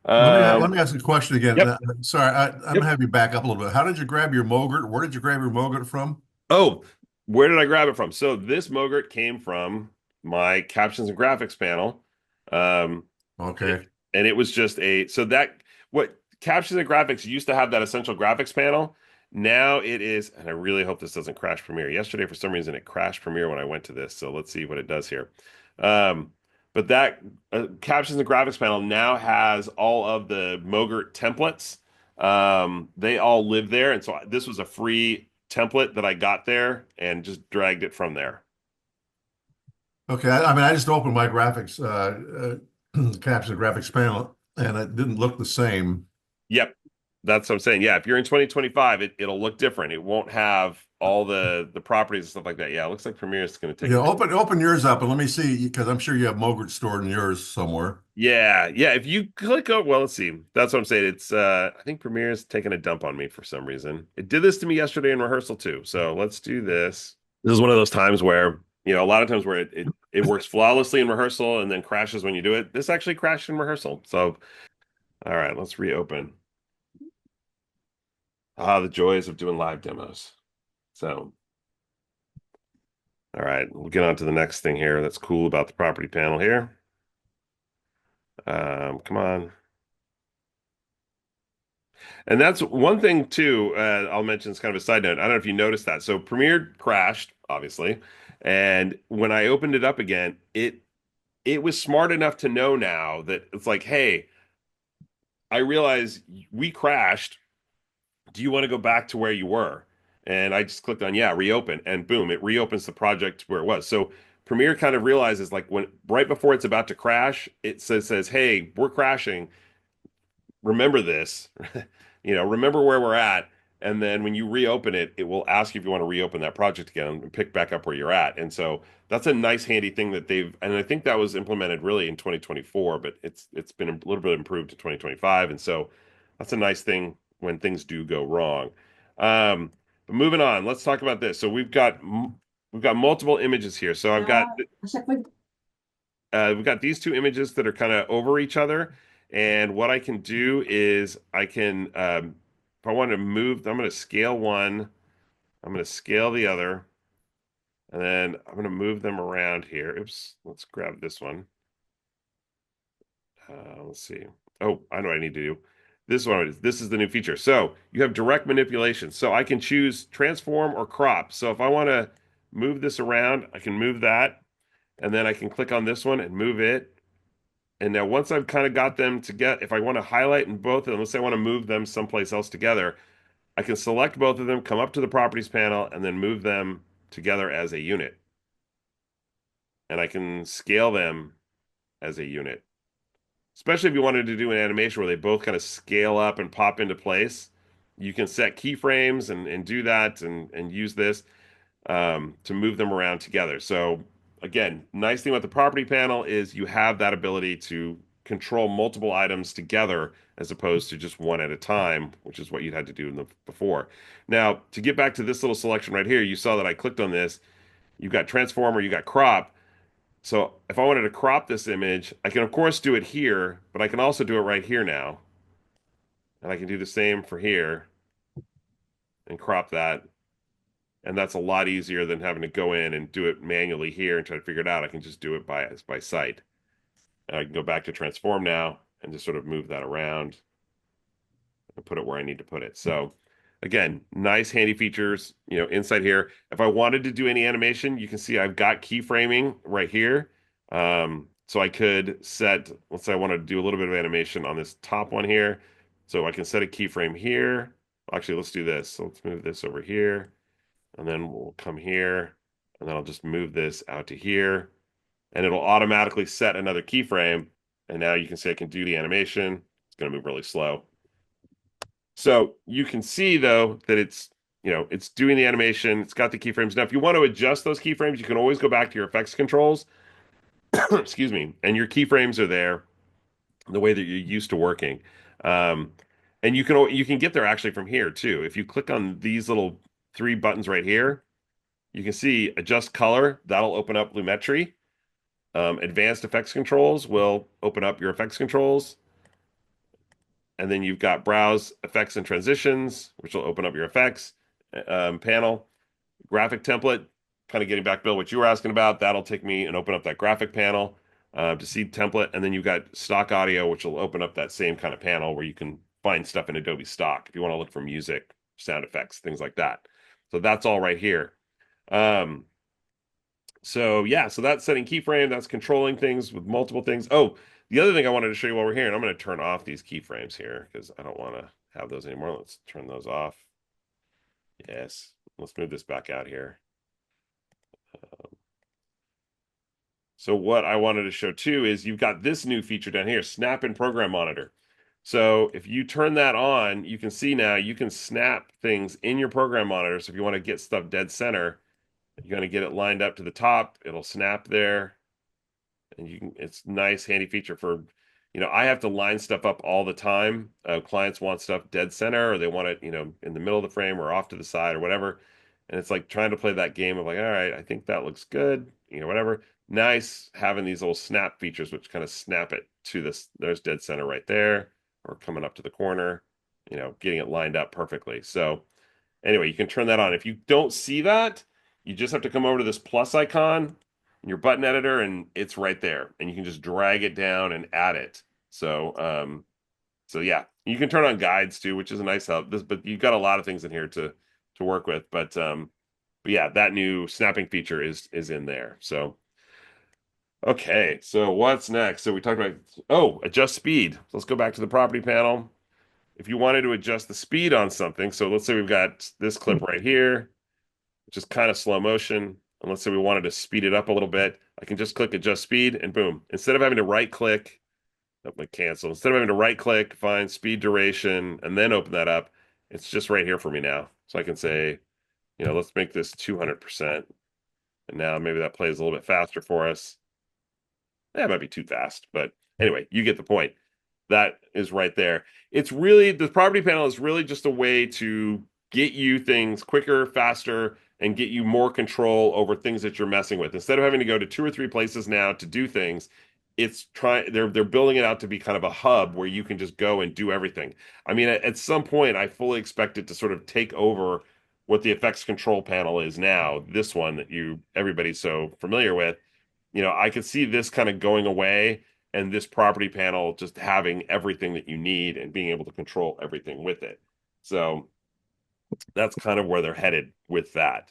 [SPEAKER 2] Let
[SPEAKER 1] um,
[SPEAKER 2] me ask a question again.
[SPEAKER 1] yep,
[SPEAKER 2] Sorry, I'm
[SPEAKER 1] yep.
[SPEAKER 2] gonna have you back up a little bit. How did you grab your Mogert? Where did you grab your Mogert from?
[SPEAKER 1] Oh, where did I grab it from? So this Mogert came from my captions and graphics panel. Um, it,
[SPEAKER 2] Okay.
[SPEAKER 1] and it was just so that what captions and graphics used to have that essential graphics panel. Now it is, and I really hope this doesn't crash Premiere. Yesterday, for some reason, it crashed Premiere when I went to this. So let's see what it does here. Um, but that captions and graphics panel now has all of the Mogert templates. They all live there, and so this was a free template that I got there and just dragged it from there.
[SPEAKER 2] Okay. I mean, I just opened my graphics, caption graphics panel, and it didn't look the same.
[SPEAKER 1] Yep, that's what I'm saying. Yeah, if you're in 2025, it'll look different. It won't have all the properties and stuff like that. Yeah, it looks like Premiere is going to take
[SPEAKER 2] Yeah,
[SPEAKER 1] a bit.
[SPEAKER 2] open yours up and let me see because I'm sure you have Mogert stored in yours somewhere.
[SPEAKER 1] Yeah, yeah. If you click on, well, let's see. That's what I'm saying. It's I think Premiere is taking a dump on me for some reason. It did this to me yesterday in rehearsal too. So let's do this. This is one of those times where, a lot of times where it works flawlessly in rehearsal and then crashes when you do it. This actually crashed in rehearsal. So, all right, let's reopen. Ah, the joys of doing live demos. So, all right, we'll get on to the next thing here that's cool about the property panel here. Come on. And that's one thing too, I'll mention as kind of a side note. I don't know if you noticed that. So Premiere crashed, obviously, and when I opened it up again, it was smart enough to know now that it's like, hey, I realize we crashed. Do you want to go back to where you were? And I just clicked on yeah, reopen, and boom, it reopens the project where it was. So Premiere kind of realizes like when right before it's about to crash, it says, "Hey, we're crashing. Remember this. Remember where we're at." And then when you reopen it, it will ask you if you want to reopen that project again and pick back up where you're at. And so that's a nice handy thing that and I think that was implemented really in 2024, but it's been a little bit improved to 2025. And so that's a nice thing when things do go wrong. But moving on, let's talk about this. So we've got multiple images here. So we've got these two images that are kind of over each other. And what I can do is if I want to move, I'm going to scale one, I'm going to scale the other, and then I'm going to move them around here. Oops, let's grab this one. Let's see. Oh, I know what I need to do. This is what it is. This is the new feature. So you have direct manipulation. So I can choose transform or crop. So if I want to move this around, I can move that, and then I can click on this one and move it. And now once I've kind of got them to get, if I want to highlight in both of them, let's say I want to move them someplace else together, I can select both of them, come up to the properties panel, and then move them together as a unit. And I can scale them as a unit. Especially if you wanted to do an animation where they both kind of scale up and pop into place. You can set keyframes and do that and use this to move them around together. So again, nice thing about the property panel is you have that ability to control multiple items together as opposed to just one at a time, which is what you'd had to do before. Now, to get back to this little selection right here, you saw that I clicked on this. You've got transform or you got crop. So if I wanted to crop this image, I can of course do it here, but I can also do it right here now. And I can do the same for here and crop that. And that's a lot easier than having to go in and do it manually here and try to figure it out. I can just do it by sight. And I can go back to transform now and just sort of move that around and put it where I need to put it. So again, nice handy features, inside here. If I wanted to do any animation, you can see I've got keyframing right here. So I could set, let's say I wanted to do a little bit of animation on this top one here. So I can set a keyframe here. Actually, let's do this. So let's move this over here, and then we'll come here, and then I'll just move this out to here, and it'll automatically set another keyframe. And now you can see I can do the animation. It's going to move really slow. So you can see though that it's doing the animation. It's got the keyframes. Now, if you want to adjust those keyframes, you can always go back to your effects controls. Excuse me, and your keyframes are there the way that you're used to working. Um, and you can get there actually from here too. If you click on these little three buttons right here, you can see adjust color. That'll open up Lumetri. Advanced effects controls will open up your effects controls. And then you've got browse effects and transitions, which will open up your effects panel. Graphic template, kind of getting back, Bill, what you were asking about. That'll take me and open up that graphic panel to see template. And then you've got stock audio, which will open up that same kind of panel where you can find stuff in Adobe Stock if you want to look for music, sound effects, things like that. So that's all right here. Um, so yeah, so that's setting keyframe, that's controlling things with multiple things. Oh, the other thing I wanted to show you while we're here, and I'm going to turn off these keyframes here because I don't want to have those anymore. Let's turn those off. Yes, let's move this back out here. So what I wanted to show too is you've got this new feature down here, Snap and Program Monitor. So if you turn that on, you can see now you can snap things in your program monitor. So if you want to get stuff dead center, you're going to get it lined up to the top. It'll snap there. And it's nice handy feature for, I have to line stuff up all the time. Clients want stuff dead center, or they want it, in the middle of the frame or off to the side or whatever. And it's like trying to play that game of like, all right, I think that looks good, whatever. Nice having these little snap features which kind of snap it to this. There's dead center right there, or coming up to the corner, getting it lined up perfectly. So anyway, you can turn that on. If you don't see that, you just have to come over to this plus icon in your button editor, and it's right there. And you can just drag it down and add it. So yeah, you can turn on guides too, which is a nice help. But you've got a lot of things in here to work with. But yeah, that new snapping feature is in there. So okay, so what's next? So we talked about adjust speed. So let's go back to the property panel. If you wanted to adjust the speed on something, so let's say we've got this clip right here, which is kind of slow motion. And let's say we wanted to speed it up a little bit. I can just click adjust speed and boom. Instead of having to right click, like cancel, instead of having to right click, find speed duration, and then open that up, it's just right here for me now. So I can say, let's make this 200%. And now maybe that plays a little bit faster for us. That might be too fast, but anyway, you get the point. That is right there. It's really, the property panel is really just a way to get you things quicker, faster, and get you more control over things that you're messing with. Instead of having to go to two or three places now to do things, they're building it out to be kind of a hub where you can just go and do everything. I mean, at some point, I fully expect it to sort of take over what the effects control panel is now, this one that everybody's so familiar with. I could see this kind of going away and this property panel just having everything that you need and being able to control everything with it. So that's kind of where they're headed with that.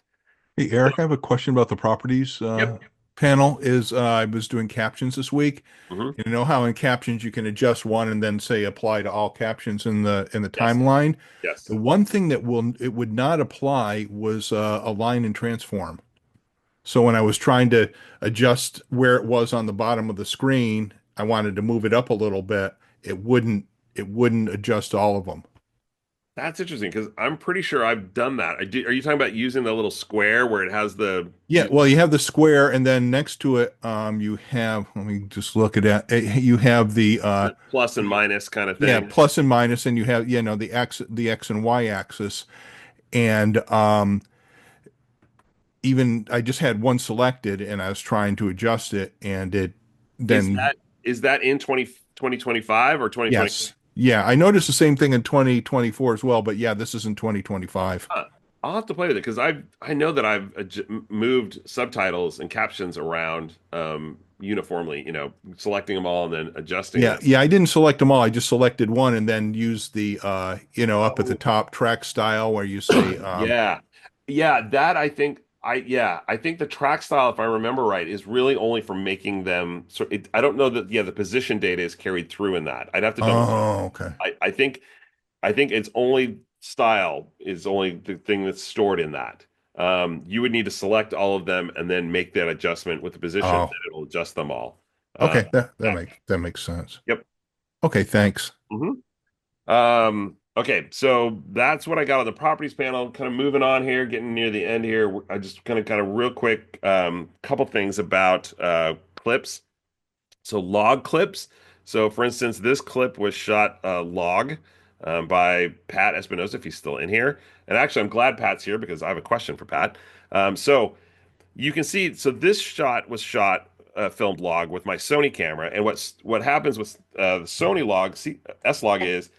[SPEAKER 3] Hey, Eric, I have a question about the properties
[SPEAKER 1] Yep.
[SPEAKER 3] panel. I was doing captions this week.
[SPEAKER 1] Hmm.
[SPEAKER 3] You know how in captions you can adjust one and then say apply to all captions in the
[SPEAKER 1] Yes.
[SPEAKER 3] timeline.
[SPEAKER 1] Yes.
[SPEAKER 3] The one thing that would not apply was align and transform. So when I was trying to adjust where it was on the bottom of the screen, I wanted to move it up a little bit. It wouldn't adjust all of them.
[SPEAKER 1] That's interesting because I'm pretty sure I've done that. Are you talking about using the little square where it has the
[SPEAKER 3] Yeah, well, you have the square, and then next to it, you have. Let me just look at that. You have the
[SPEAKER 1] plus and minus kind of
[SPEAKER 3] yeah,
[SPEAKER 1] thing?
[SPEAKER 3] plus and minus, and you have the X and Y axis, and even I just had one selected, and I was trying to adjust it, and it
[SPEAKER 1] Is
[SPEAKER 3] then
[SPEAKER 1] that is that in 2025 or 2020?
[SPEAKER 3] yes, yeah, I noticed the same thing in 2024 as well, but yeah, this is in 2025.
[SPEAKER 1] Huh. I'll have to play with it because I know that I've moved subtitles and captions around. uniformly, selecting them all and then adjusting
[SPEAKER 3] Yeah,
[SPEAKER 1] them.
[SPEAKER 3] yeah, I didn't select them all. I just selected one and then used the up at the
[SPEAKER 1] Oh,
[SPEAKER 3] top track style where you say
[SPEAKER 1] yeah. Yeah, that I think the track style, if I remember right, is really only for making them I don't know that the position data is carried through in that. I'd have to double check.
[SPEAKER 3] oh, okay.
[SPEAKER 1] I think it's only style is only the thing that's stored in that. You would need to select all of them and then make that adjustment with the position, and
[SPEAKER 3] Oh,
[SPEAKER 1] then it'll adjust them all. Uh,
[SPEAKER 3] okay. That
[SPEAKER 1] that-
[SPEAKER 3] makes sense.
[SPEAKER 1] yep.
[SPEAKER 3] Okay, thanks.
[SPEAKER 1] Okay, so that's what I got on the properties panel. Kind of moving on here, getting near the end here. I just kind of real quick, couple things about clips. So log clips. So for instance, this clip was shot log by Pat Espinosa, if he's still in here. And actually, I'm glad Pat's here because I have a question for Pat. So you can see, so this shot was shot filmed log with my Sony camera, and what happens with the Sony log, S log is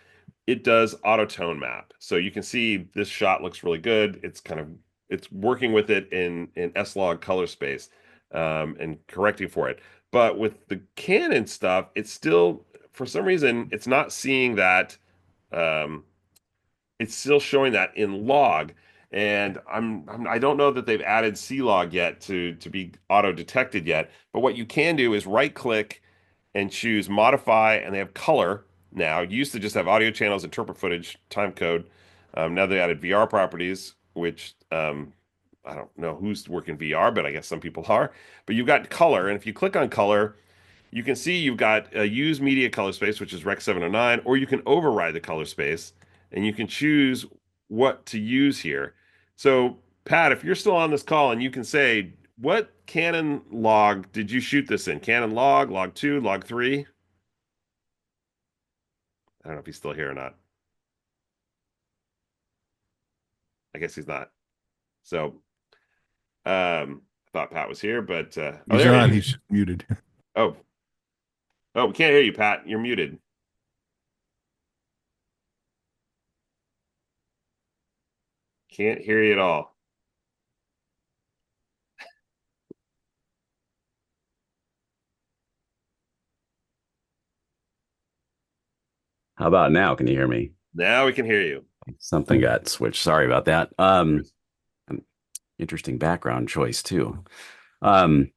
[SPEAKER 1] it does auto tone map. So you can see this shot looks really good. It's working with it in S-Log color space and correcting for it. But with the Canon stuff, it's still for some reason it's not seeing that. Um, it's still showing that in log, and I don't know that they've added C log yet to be auto detected yet. But what you can do is right click and choose modify, and they have color now. You used to just have audio channels, interpret footage, time code. Now they added VR properties, which I don't know who's working VR, but I guess some people are. But you've got color, and if you click on color, you can see you've got a use media color space, which is Rec 709, or you can override the color space, and you can choose what to use here. So, Pat, if you're still on this call and you can say, what Canon log did you shoot this in? Canon log, log 2, log 3? I don't know if he's still here or not. I guess he's not. So, I thought Pat was here, but oh,
[SPEAKER 3] He's
[SPEAKER 1] there he
[SPEAKER 3] on.
[SPEAKER 1] is.
[SPEAKER 3] He's muted.
[SPEAKER 1] Oh, oh, we can't hear you, Pat. You're muted. Can't hear you at all.
[SPEAKER 4] How about now? Can you hear me?
[SPEAKER 1] Now we can hear you.
[SPEAKER 4] Something got switched. Sorry about that. Interesting background choice too. Um,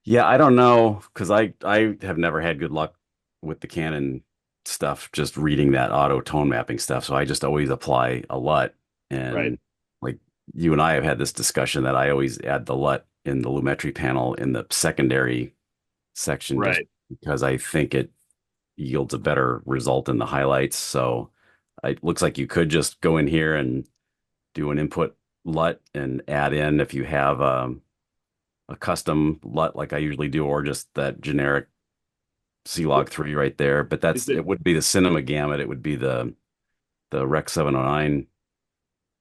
[SPEAKER 4] yeah, I don't know because I have never had good luck with the Canon stuff, just reading that auto tone mapping stuff. So I just always apply a LUT,
[SPEAKER 1] Right,
[SPEAKER 4] and like you and I have had this discussion that I always add the LUT in the lumetri panel in the secondary section just
[SPEAKER 1] right.
[SPEAKER 4] because I think it yields a better result in the highlights. So it looks like you could just go in here and do an input LUT and add in if you have a custom LUT like I usually do, or just that generic C-Log 3 right there. But
[SPEAKER 1] Is
[SPEAKER 4] it would be the cinema gamut. It would be the Rec 709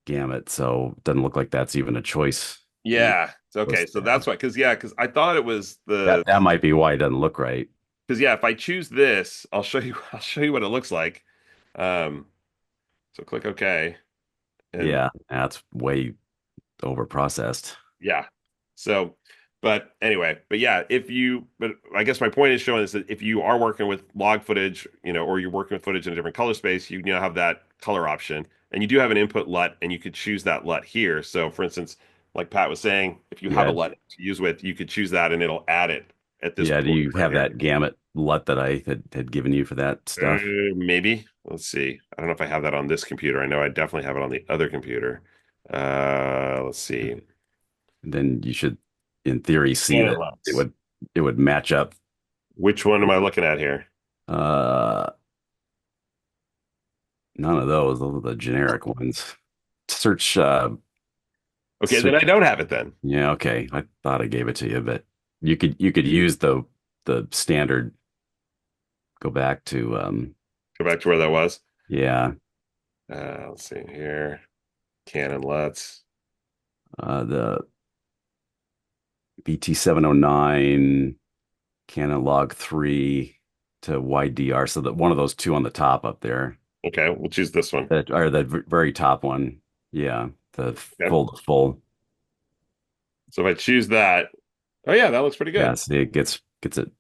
[SPEAKER 4] gamut. So it doesn't look like that's even a choice in the
[SPEAKER 1] Yeah. It's okay.
[SPEAKER 4] list
[SPEAKER 1] So
[SPEAKER 4] there.
[SPEAKER 1] that's why, because I thought it was
[SPEAKER 4] That might be why it doesn't look right.
[SPEAKER 1] because if I choose this, I'll show you. I'll show you what it looks like. Um, so click OK, and
[SPEAKER 4] Yeah, that's way over processed.
[SPEAKER 1] yeah. So, but anyway, but I guess my point is showing is that if you are working with log footage, or you're working with footage in a different color space, you now have that color option, and you do have an input LUT, and you could choose that LUT here. So, for instance, like Pat was saying, if you have a
[SPEAKER 4] Yeah,
[SPEAKER 1] LUT to use with, you could choose that, and it'll add it at this
[SPEAKER 4] yeah. Do
[SPEAKER 1] point
[SPEAKER 4] you
[SPEAKER 1] right
[SPEAKER 4] have
[SPEAKER 1] here.
[SPEAKER 4] that gamut LUT that I had given you for that stuff?
[SPEAKER 1] Maybe. Let's see. I don't know if I have that on this computer. I know I definitely have it on the other computer. Let's see.
[SPEAKER 4] Then you should, in theory, see
[SPEAKER 1] Canon
[SPEAKER 4] that
[SPEAKER 1] LUTs.
[SPEAKER 4] it would match up.
[SPEAKER 1] Which one am I looking at here?
[SPEAKER 4] Uh, None of those. Those are the generic ones. Search.
[SPEAKER 1] Okay, then I
[SPEAKER 4] Search.
[SPEAKER 1] don't have it then.
[SPEAKER 4] Yeah. Okay. I thought I gave it to you, but you could use the standard. Go back to
[SPEAKER 1] Go back to where that was.
[SPEAKER 4] yeah,
[SPEAKER 1] Let's see here. Canon LUTs.
[SPEAKER 4] the BT709 Canon Log 3 to YDR. So that one of those two on the top up there.
[SPEAKER 1] Okay, we'll choose this one.
[SPEAKER 4] That or the very top one. Yeah, the
[SPEAKER 1] Okay.
[SPEAKER 4] full to full.
[SPEAKER 1] So if I choose that, Oh yeah, that looks pretty
[SPEAKER 4] Yeah,
[SPEAKER 1] good.
[SPEAKER 4] see, it gets it
[SPEAKER 1] Gets it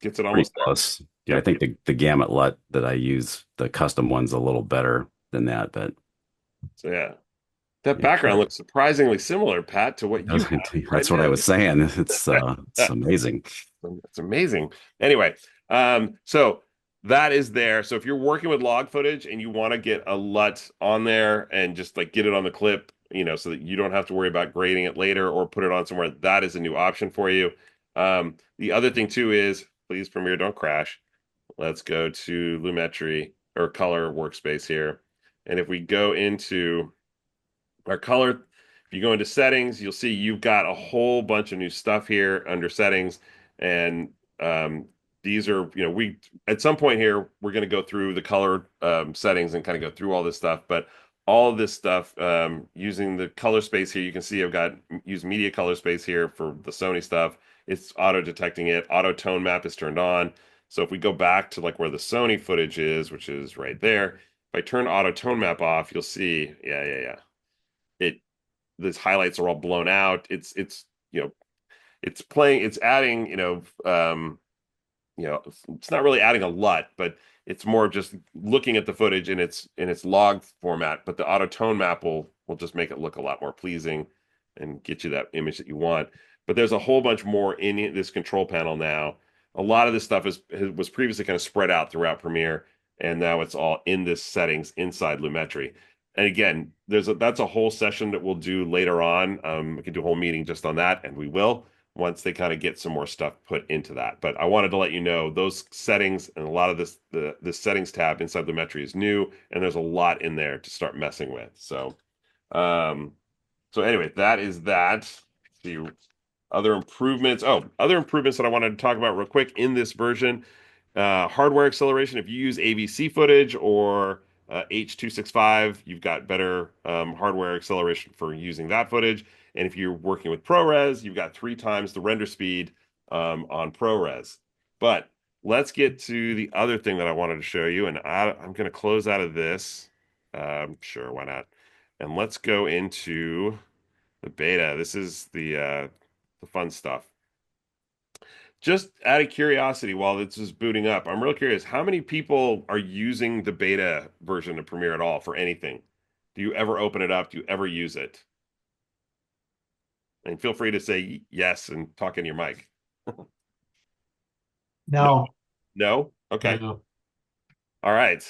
[SPEAKER 4] pretty
[SPEAKER 1] almost there.
[SPEAKER 4] close. Yeah, I
[SPEAKER 1] Yep.
[SPEAKER 4] think the gamut LUT that I use, the custom one's a little better than that, but
[SPEAKER 1] So yeah, that
[SPEAKER 4] yeah,
[SPEAKER 1] background looks surprisingly similar, Pat, to what you have right
[SPEAKER 4] that's what I
[SPEAKER 1] now.
[SPEAKER 4] was saying. It's amazing.
[SPEAKER 1] It's amazing. Anyway, so that is there. So if you're working with log footage and you want to get a LUT on there and just like get it on the clip, so that you don't have to worry about grading it later or put it on somewhere, that is a new option for you. The other thing too is, please Premiere, don't crash. Let's go to Lumetri or color workspace here. And if we go into our color, if you go into settings, you'll see you've got a whole bunch of new stuff here under settings. And these are, we at some point here, we're going to go through the color settings and kind of go through all this stuff. But all of this stuff using the color space here, you can see I've got use media color space here for the Sony stuff. It's auto detecting it. Auto tone map is turned on. So if we go back to like where the Sony footage is, which is right there, if I turn auto tone map off, you'll see, yeah. It these highlights are all blown out. It's playing, it's adding, it's not really adding a lot, but it's more just looking at the footage in its log format. But the auto tone map will just make it look a lot more pleasing and get you that image that you want. But there's a whole bunch more in this control panel now. A lot of this stuff was previously kind of spread out throughout Premiere, and now it's all in this settings inside Lumetri. And again, that's a whole session that we'll do later on. We can do a whole meeting just on that, and we will once they kind of get some more stuff put into that. But I wanted to let you know those settings and a lot of the settings tab inside the Lumetri is new, and there's a lot in there to start messing with. Um, so anyway, that is that. See other improvements. Oh, other improvements that I wanted to talk about real quick in this version. Hardware acceleration. If you use AVC footage or H.265, you've got better hardware acceleration for using that footage. And if you're working with ProRes, you've got 3 times the render speed on ProRes. But let's get to the other thing that I wanted to show you. And I'm going to close out of this. Sure, why not? And let's go into the beta. This is the fun stuff. Just out of curiosity, while this is booting up, I'm real curious, how many people are using the beta version of Premiere at all for anything? Do you ever open it up? Do you ever use it? And feel free to say yes and talk in your mic. No?
[SPEAKER 2] No,
[SPEAKER 1] No? Okay.
[SPEAKER 2] no.
[SPEAKER 1] All right.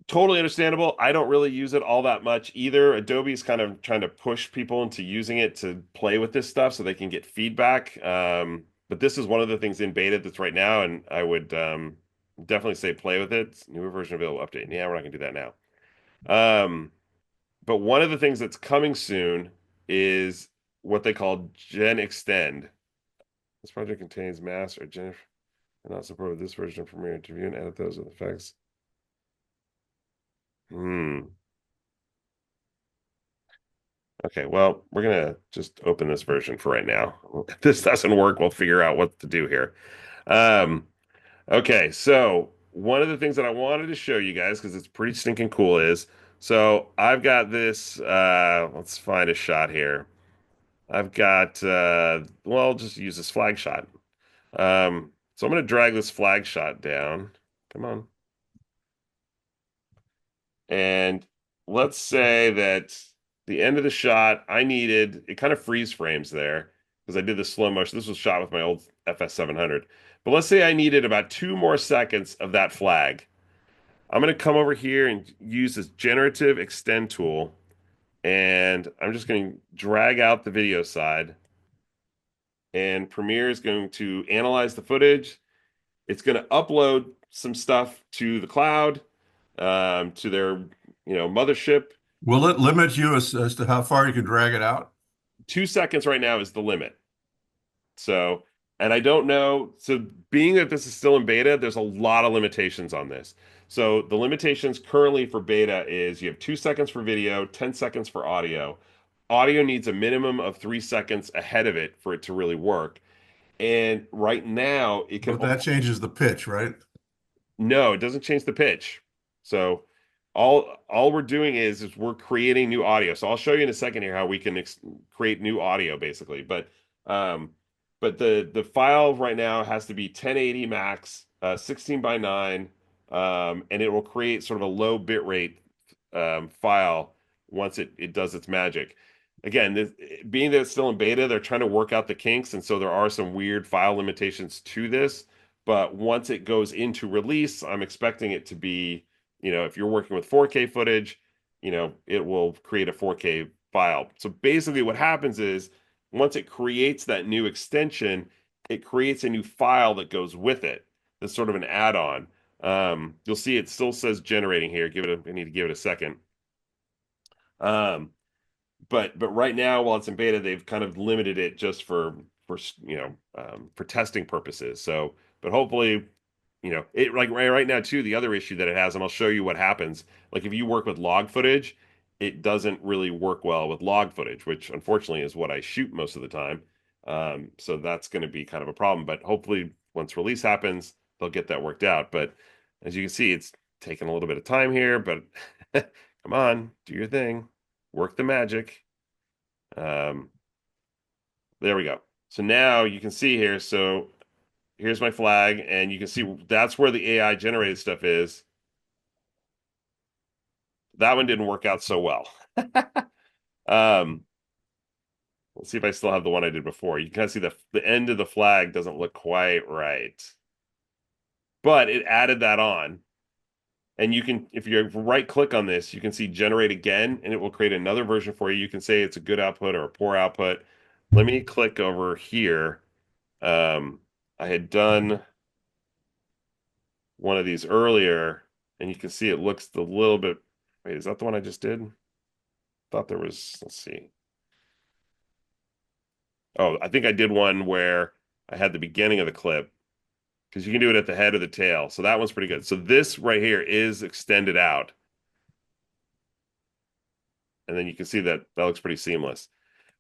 [SPEAKER 1] Totally understandable. I don't really use it all that much either. Adobe's kind of trying to push people into using it to play with this stuff so they can get feedback. But this is one of the things in beta that's right now, and I would definitely say play with it. Newer version available update. Yeah, we're not gonna do that now. But one of the things that's coming soon is what they call Gen Extend. This project contains mass or gen and not support with this version of Premiere to view and edit those with effects. Hmm. Okay, well, we're gonna just open this version for right now. If this doesn't work, we'll figure out what to do here. Um, okay, so one of the things that I wanted to show you guys, because it's pretty stinking cool, is so I've got this, let's find a shot here. I've got well, I'll just use this flag shot. So I'm gonna drag this flag shot down. Come on. And let's say that the end of the shot, I needed it kind of freeze frames there because I did the slow motion. This was shot with my old FS 700. But let's say I needed about 2 more seconds of that flag. I'm going to come over here and use this Generative Extend tool. And I'm just going to drag out the video side. And Premiere is going to analyze the footage. It's going to upload some stuff to the cloud, to their, mothership.
[SPEAKER 2] Will it limit you as to how far you can drag it out?
[SPEAKER 1] 2 seconds right now is the limit. So, and I don't know. So, being that this is still in beta, there's a lot of limitations on this. So, the limitations currently for beta is you have 2 seconds for video, 10 seconds for audio. Audio needs a minimum of 3 seconds ahead of it for it to really work. And right now, it can
[SPEAKER 2] But that changes the pitch, right?
[SPEAKER 1] no, it doesn't change the pitch. So all we're doing is we're creating new audio. So I'll show you in a second here how we can create new audio basically. But Um, but the file right now has to be 1080 max, 16 by 9, and it will create sort of a low bit rate file once it does its magic. Again, being that it's still in beta, they're trying to work out the kinks, and so there are some weird file limitations to this. But once it goes into release, I'm expecting it to be, if you're working with 4K footage, it will create a 4K file. So basically, what happens is once it creates that new extension, it creates a new file that goes with it. That's sort of an add-on. You'll see it still says generating here. I need to give it a second. Um, but right now, while it's in beta, they've kind of limited it just for testing purposes. So, but hopefully, it like right now too. The other issue that it has, and I'll show you what happens. Like if you work with log footage, it doesn't really work well with log footage, which unfortunately is what I shoot most of the time. So that's going to be kind of a problem. But hopefully, once release happens, they'll get that worked out. But as you can see, it's taking a little bit of time here. But come on, do your thing, work the magic. Um, there we go. So now you can see here. So here's my flag, and you can see that's where the AI generated stuff is. That one didn't work out so well. Um, let's see if I still have the one I did before. You can kind of see the end of the flag doesn't look quite right, but it added that on. And you can, if you right click on this, you can see generate again, and it will create another version for you. You can say it's a good output or a poor output. Let me click over here. Um, I had done one of these earlier, and you can see it looks a little bit. Wait, is that the one I just did? Thought there was, let's see. Oh, I think I did one where I had the beginning of the clip because you can do it at the head or the tail. So that one's pretty good. So this right here is extended out. And then you can see that that looks pretty seamless.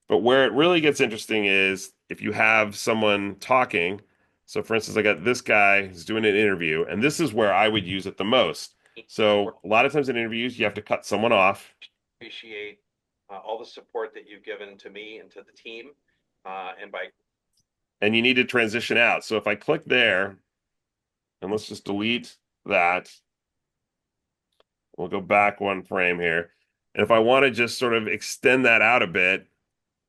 [SPEAKER 1] But where it really gets interesting is if you have someone talking. So for instance, I got this guy who's doing an interview, and this is where I would use it the most. So a lot of times in interviews, you have to cut someone off.
[SPEAKER 5] Appreciate all the support that you've given to me and to the team. And by
[SPEAKER 1] And you need to transition out. So if I click there, and let's just delete that, we'll go back one frame here. And if I want to just sort of extend that out a bit,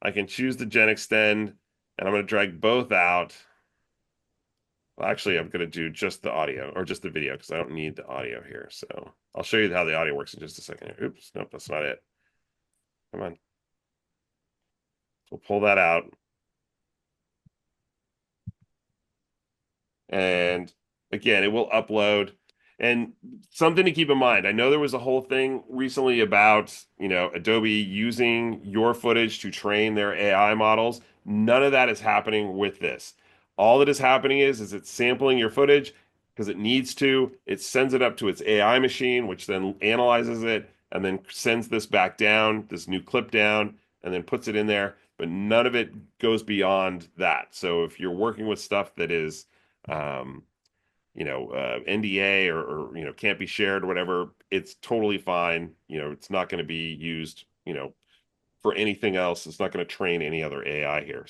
[SPEAKER 1] I can choose the Gen Extend, and I'm going to drag both out. Well, actually, I'm going to do just the audio or just the video because I don't need the audio here. So I'll show you how the audio works in just a second. Oops, nope, that's not it. Come on. We'll pull that out. And again, it will upload. And something to keep in mind, I know there was a whole thing recently about, Adobe using your footage to train their AI models. None of that is happening with this. All that is happening is it's sampling your footage because it needs to. It sends it up to its AI machine, which then analyzes it and then sends this back down, this new clip down, and then puts it in there. But none of it goes beyond that. So if you're working with stuff that is um, NDA or can't be shared or whatever, it's totally fine. It's not going to be used, for anything else. It's not going to train any other AI here.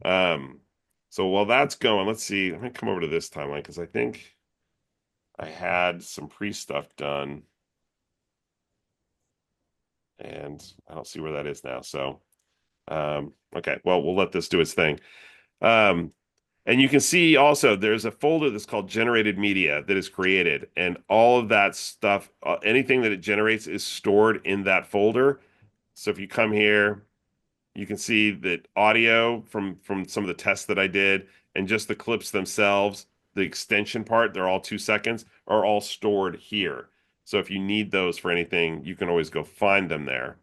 [SPEAKER 1] Um, so while that's going, let's see. Let me come over to this timeline because I think I had some pre-stuff done, and I don't see where that is now. So, okay, well, we'll let this do its thing. Um, And you can see also there's a folder that's called generated media that is created, and all of that stuff, anything that it generates is stored in that folder. So if you come here, you can see that audio from some of the tests that I did, and just the clips themselves, the extension part, they're all 2 seconds, are all stored here. So if you need those for anything, you can always go find them there.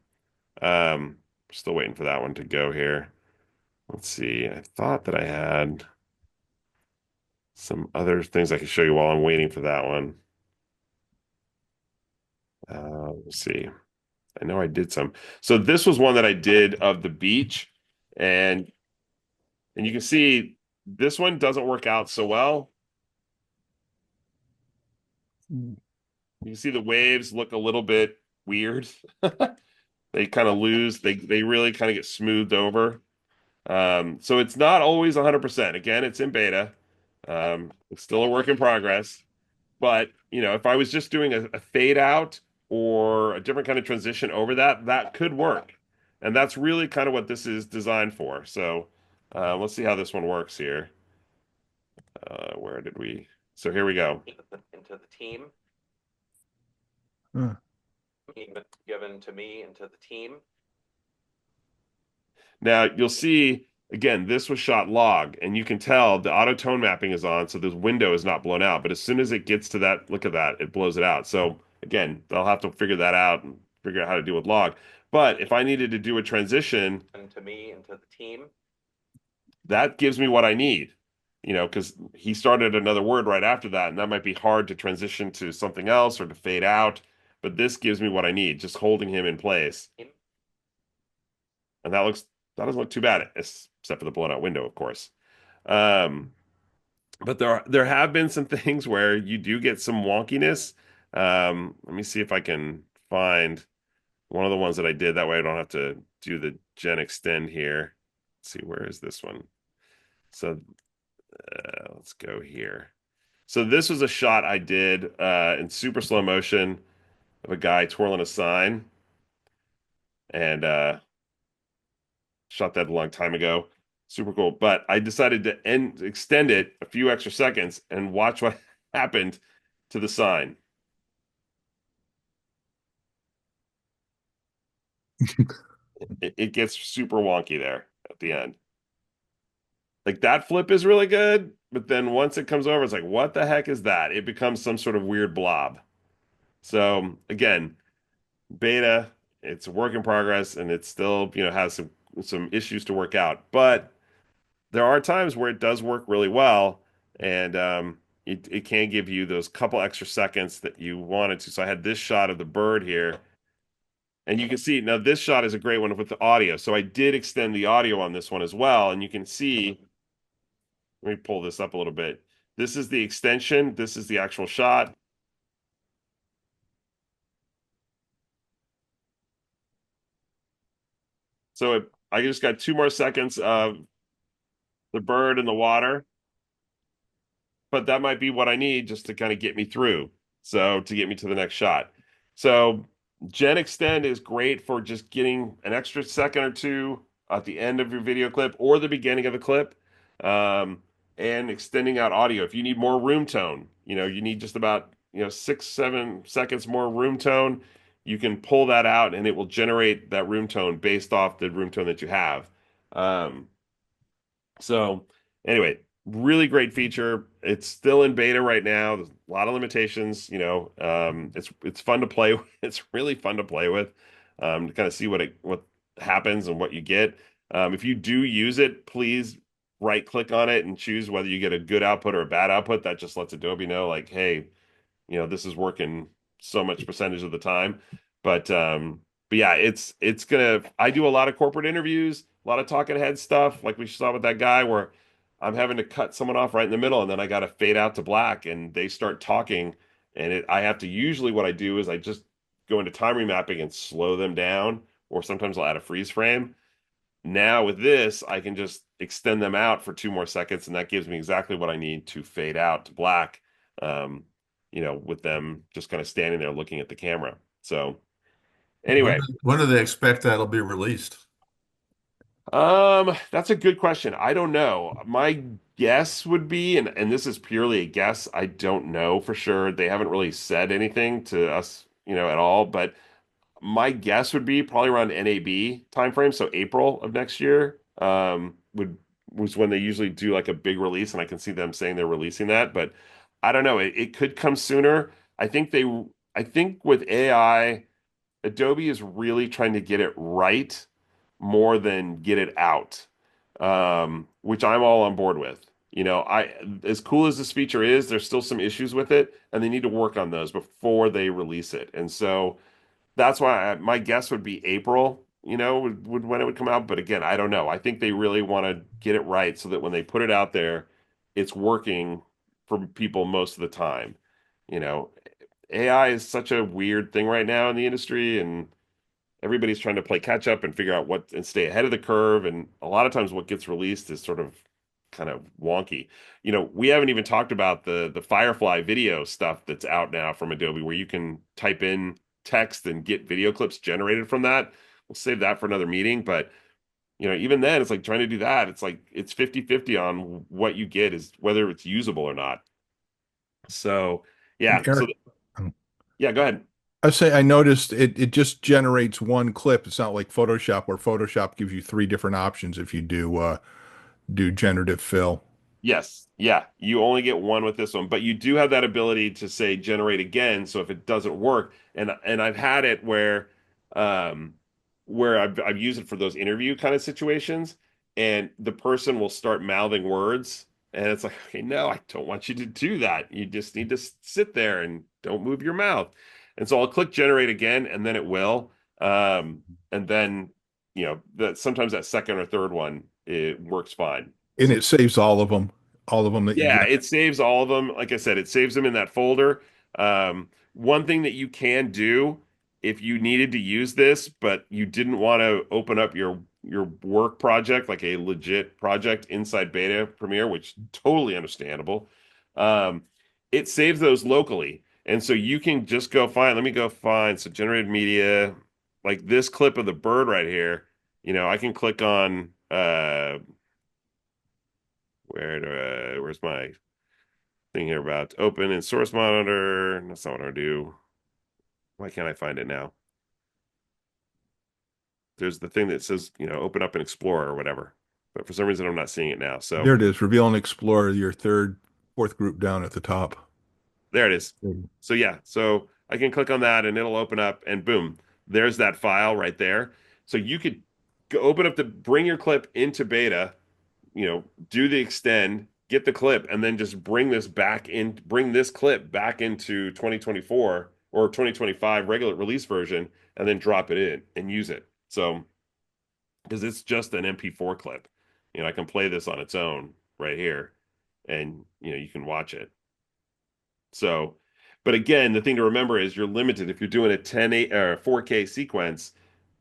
[SPEAKER 1] Still waiting for that one to go here. Let's see. I thought that I had some other things I can show you while I'm waiting for that one. Let's see. I know I did some. So this was one that I did of the beach, and you can see this one doesn't work out so well. You can see the waves look a little bit weird. They kind of lose. They really kind of get smoothed over. So it's not always 100%. Again, it's in beta. It's still a work in progress. But, if I was just doing a fade out or a different kind of transition over that, that could work. And that's really kind of what this is designed for. So let's see how this one works here. Where did we? So here we go.
[SPEAKER 5] Into the team,
[SPEAKER 3] Huh.
[SPEAKER 5] given to me into the team.
[SPEAKER 1] Now you'll see again, this was shot log, and you can tell the auto tone mapping is on, so this window is not blown out. But as soon as it gets to that, look at that, it blows it out. So again, they'll have to figure that out and figure out how to deal with log. But if I needed to do a transition,
[SPEAKER 5] And to me into the team.
[SPEAKER 1] that gives me what I need. Because he started another word right after that, and that might be hard to transition to something else or to fade out. But this gives me what I need, just holding him in place. And that doesn't look too bad, except for the blown out window, of course. Um, but there have been some things where you do get some wonkiness. Let me see if I can find one of the ones that I did. That way I don't have to do the gen extend here. Let's see, where is this one? So let's go here. So this was a shot I did in super slow motion of a guy twirling a sign, and shot that a long time ago. Super cool. But I decided to extend it a few extra seconds and watch what happened to the sign. It gets super wonky there at the end. Like that flip is really good, but then once it comes over, it's like, what the heck is that? It becomes some sort of weird blob. So again, beta, it's a work in progress, and it still, has some issues to work out. But there are times where it does work really well, and it can give you those couple extra seconds that you wanted to. So I had this shot of the bird here, and you can see now this shot is a great one with the audio. So I did extend the audio on this one as well, and you can see. Let me pull this up a little bit. This is the extension. This is the actual shot. I just got 2 more seconds of the bird in the water, but that might be what I need just to kind of get me through. So to get me to the next shot. So Gen Extend is great for just getting an extra second or two at the end of your video clip or the beginning of the clip, um, and extending out audio. If you need more room tone, you need just about 6, 7 seconds more room tone. You can pull that out, and it will generate that room tone based off the room tone that you have. Um, so anyway, really great feature. It's still in beta right now. There's a lot of limitations, it's fun to play with. It's really fun to play with, to kind of see what happens and what you get. If you do use it, please right click on it and choose whether you get a good output or a bad output. That just lets Adobe know, like, hey, this is working so much percentage of the time. But yeah, it's gonna I do a lot of corporate interviews, a lot of talking head stuff, like we saw with that guy where I'm having to cut someone off right in the middle, and then I gotta fade out to black and they start talking, and I have to, usually what I do is I just go into time remapping and slow them down, or sometimes I'll add a freeze frame. Now with this, I can just extend them out for 2 more seconds, and that gives me exactly what I need to fade out to black. Um, with them just kind of standing there looking at the camera. So
[SPEAKER 2] When,
[SPEAKER 1] anyway,
[SPEAKER 2] when do they expect that'll be released?
[SPEAKER 1] that's a good question. I don't know. My guess would be, and this is purely a guess, I don't know for sure. They haven't really said anything to us, at all, but my guess would be probably around NAB timeframe, so April of next year, would was when they usually do like a big release, and I can see them saying they're releasing that, but I don't know. It could come sooner. I think with AI, Adobe is really trying to get it right more than get it out, which I'm all on board with. As cool as this feature is, there's still some issues with it, and they need to work on those before they release it. And so that's why my guess would be April, would when it would come out. But again, I don't know. I think they really want to get it right so that when they put it out there, it's working for people most of the time. You know, AI is such a weird thing right now in the industry, and everybody's trying to play catch up and figure out what and stay ahead of the curve. And a lot of times what gets released is sort of kind of wonky. We haven't even talked about the Firefly video stuff that's out now from Adobe where you can type in text and get video clips generated from that. We'll save that for another meeting, but even then it's like trying to do that. It's like it's 50-50 on what you get is whether it's usable or not. So,
[SPEAKER 3] And
[SPEAKER 1] yeah. So
[SPEAKER 3] Eric,
[SPEAKER 1] yeah, go ahead.
[SPEAKER 3] I say I noticed it just generates one clip. It's not like Photoshop where Photoshop gives you three different options if you do generative fill.
[SPEAKER 1] Yes. Yeah. You only get one with this one, but you do have that ability to say generate again. So if it doesn't work, and I've had it um where I've used it for those interview kind of situations, and the person will start mouthing words, and it's like, okay, no, I don't want you to do that. You just need to sit there and don't move your mouth. And so I'll click generate again, and then it will. And then that sometimes that second or third one it works fine.
[SPEAKER 3] And it saves all of them that you
[SPEAKER 1] Yeah,
[SPEAKER 3] get.
[SPEAKER 1] it saves all of them. Like I said, it saves them in that folder. One thing that you can do if you needed to use this, but you didn't want to open up your work project, like a legit project inside Beta Premiere, which totally understandable. Um, it saves those locally. And so you can just go find, let me go find, so generated media, like this clip of the bird right here, I can click on where's my thing here about open in source monitor. That's not what I do. Why can't I find it now? There's the thing that says, open up and explore or whatever. But for some reason, I'm not seeing it now. So
[SPEAKER 3] There it is. Reveal and explore your fourth group down at the top.
[SPEAKER 1] there it is.
[SPEAKER 3] Mhm.
[SPEAKER 1] So yeah, so I can click on that and it'll open up and boom, there's that file right there. So you could go open up bring your clip into beta, do the extend, get the clip, and then just bring this clip back into 2024 or 2025 regular release version, and then drop it in and use it. So, because it's just an MP4 clip, I can play this on its own right here, and you can watch it. So, but again, the thing to remember is you're limited if you're doing a 10 or 4K sequence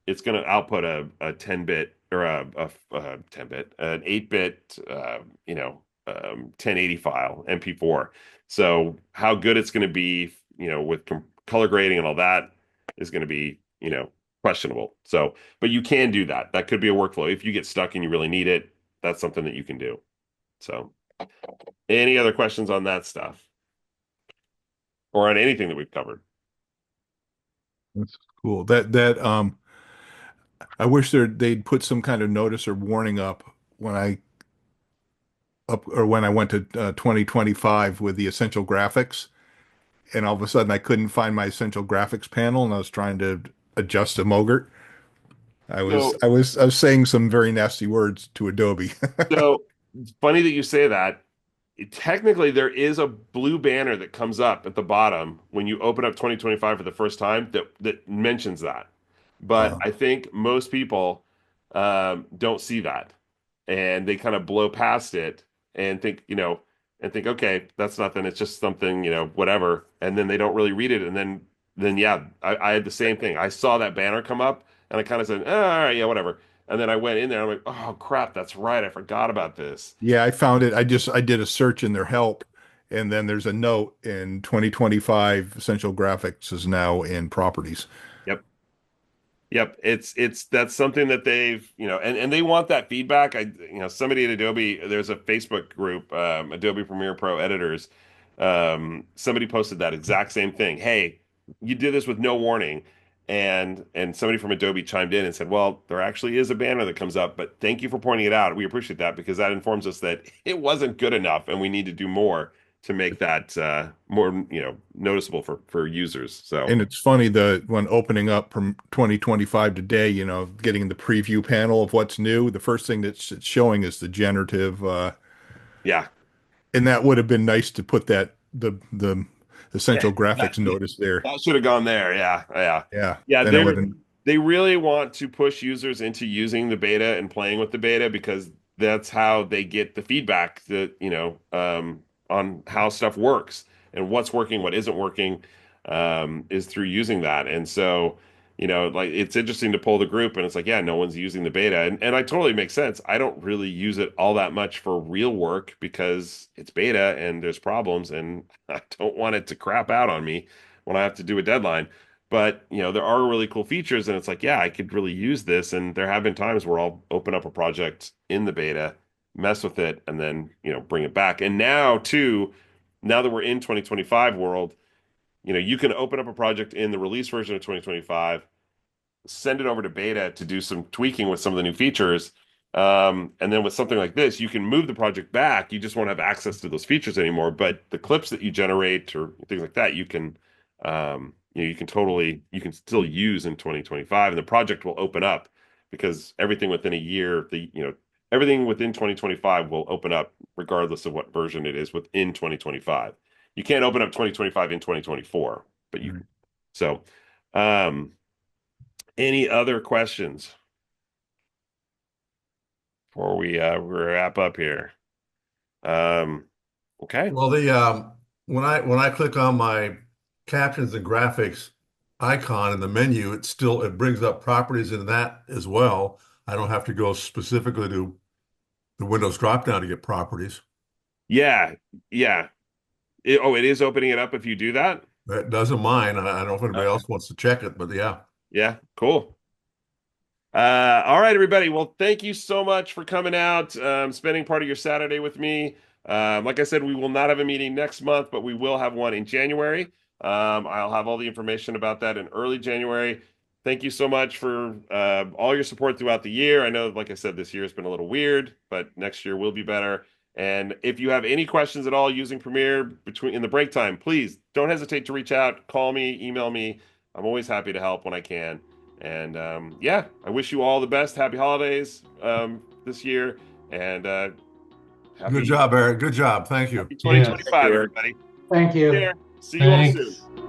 [SPEAKER 1] it's going to output a 10-bit or a 10-bit, an 8-bit, 1080 file, MP4. So how good it's going to be, with color grading and all that is going to be, questionable. So, but you can do that. That could be a workflow. If you get stuck and you really need it, that's something that you can do. So, any other questions on that stuff or on anything that we've covered?
[SPEAKER 3] That's cool. That I wish they'd put some kind of notice or warning up when I went to 2025 with the essential graphics, and all of a sudden I couldn't find my essential graphics panel, and I was trying to adjust a Mogert.
[SPEAKER 1] So,
[SPEAKER 3] I was saying some very nasty words to Adobe.
[SPEAKER 1] so it's funny that you say that. Technically there is a blue banner that comes up at the bottom when you open up 2025 for the first time that mentions that. But
[SPEAKER 3] Uh,
[SPEAKER 1] I think most people don't see that, and they kind of blow past it and think, okay, that's nothing. It's just something, whatever. And then they don't really read it. And then yeah, I had the same thing. I saw that banner come up, and I kind of said, oh, all right, yeah, whatever. And then I went in there. I'm like, oh crap, that's right. I forgot about this.
[SPEAKER 3] yeah, I found it. I did a search in their help, and then there's a note in 2025 Essential Graphics is now in properties.
[SPEAKER 1] Yep. Yep, it's that's something that they've, and they want that feedback. Somebody at Adobe, there's a Facebook group, Adobe Premiere Pro editors. Somebody posted that exact same thing. Hey, you did this with no warning, and somebody from Adobe chimed in and said, well, there actually is a banner that comes up, but thank you for pointing it out. We appreciate that because that informs us that it wasn't good enough, and we need to do more to make that more, noticeable for users. So.
[SPEAKER 3] And it's funny the when opening up from 2025 today, getting the preview panel of what's new, the first thing that's it's showing is the generative,
[SPEAKER 1] Yeah,
[SPEAKER 3] and that would have been nice to put the
[SPEAKER 1] yeah,
[SPEAKER 3] essential graphics notice there.
[SPEAKER 1] that should have gone there. Yeah, yeah,
[SPEAKER 3] Yeah,
[SPEAKER 1] yeah.
[SPEAKER 3] then I
[SPEAKER 1] They
[SPEAKER 3] would have.
[SPEAKER 1] they really want to push users into using the beta and playing with the beta because that's how they get the feedback that on how stuff works and what's working, what isn't working, is through using that. And so, like it's interesting to poll the group and it's like, yeah, no one's using the beta. And I totally makes sense. I don't really use it all that much for real work because it's beta and there's problems and I don't want it to crap out on me when I have to do a deadline. But, there are really cool features and it's like, yeah, I could really use this. And there have been times where I'll open up a project in the beta, mess with it, and then, bring it back. And now too, now that we're in 2025 world, you can open up a project in the release version of 2025, send it over to beta to do some tweaking with some of the new features. And then with something like this, you can move the project back. You just won't have access to those features anymore. But the clips that you generate or things like that, you can still use in 2025, and the project will open up because everything within a year, everything within 2025 will open up regardless of what version it is within 2025. You can't open up 2025 in 2024, but you
[SPEAKER 2] Right.
[SPEAKER 1] so. Um, any other questions before we wrap up here? Um, okay.
[SPEAKER 2] Well, when I click on my captions and graphics icon in the menu, it brings up properties in that as well. I don't have to go specifically to the Windows dropdown to get properties.
[SPEAKER 1] Yeah, yeah. It is opening it up if you do that.
[SPEAKER 2] That doesn't mind. I don't know if anybody
[SPEAKER 1] Okay.
[SPEAKER 2] else wants to check it, but yeah.
[SPEAKER 1] Yeah, cool. All right, everybody. Well, thank you so much for coming out, spending part of your Saturday with me. Like I said, we will not have a meeting next month, but we will have one in January. I'll have all the information about that in early January. Thank you so much for all your support throughout the year. I know, like I said, this year has been a little weird, but next year will be better. And if you have any questions at all using Premiere in the break time, please don't hesitate to reach out, call me, email me. I'm always happy to help when I can. And yeah, I wish you all the best. Happy holidays this year, and
[SPEAKER 2] Good
[SPEAKER 1] happy
[SPEAKER 2] job, Eric. Good job. Thank you.
[SPEAKER 1] happy
[SPEAKER 6] Yeah, thank
[SPEAKER 1] 2025,
[SPEAKER 6] you, Eric.
[SPEAKER 1] everybody.
[SPEAKER 6] Thank
[SPEAKER 1] Take
[SPEAKER 6] you.
[SPEAKER 1] care. See you all soon.
[SPEAKER 6] Thanks.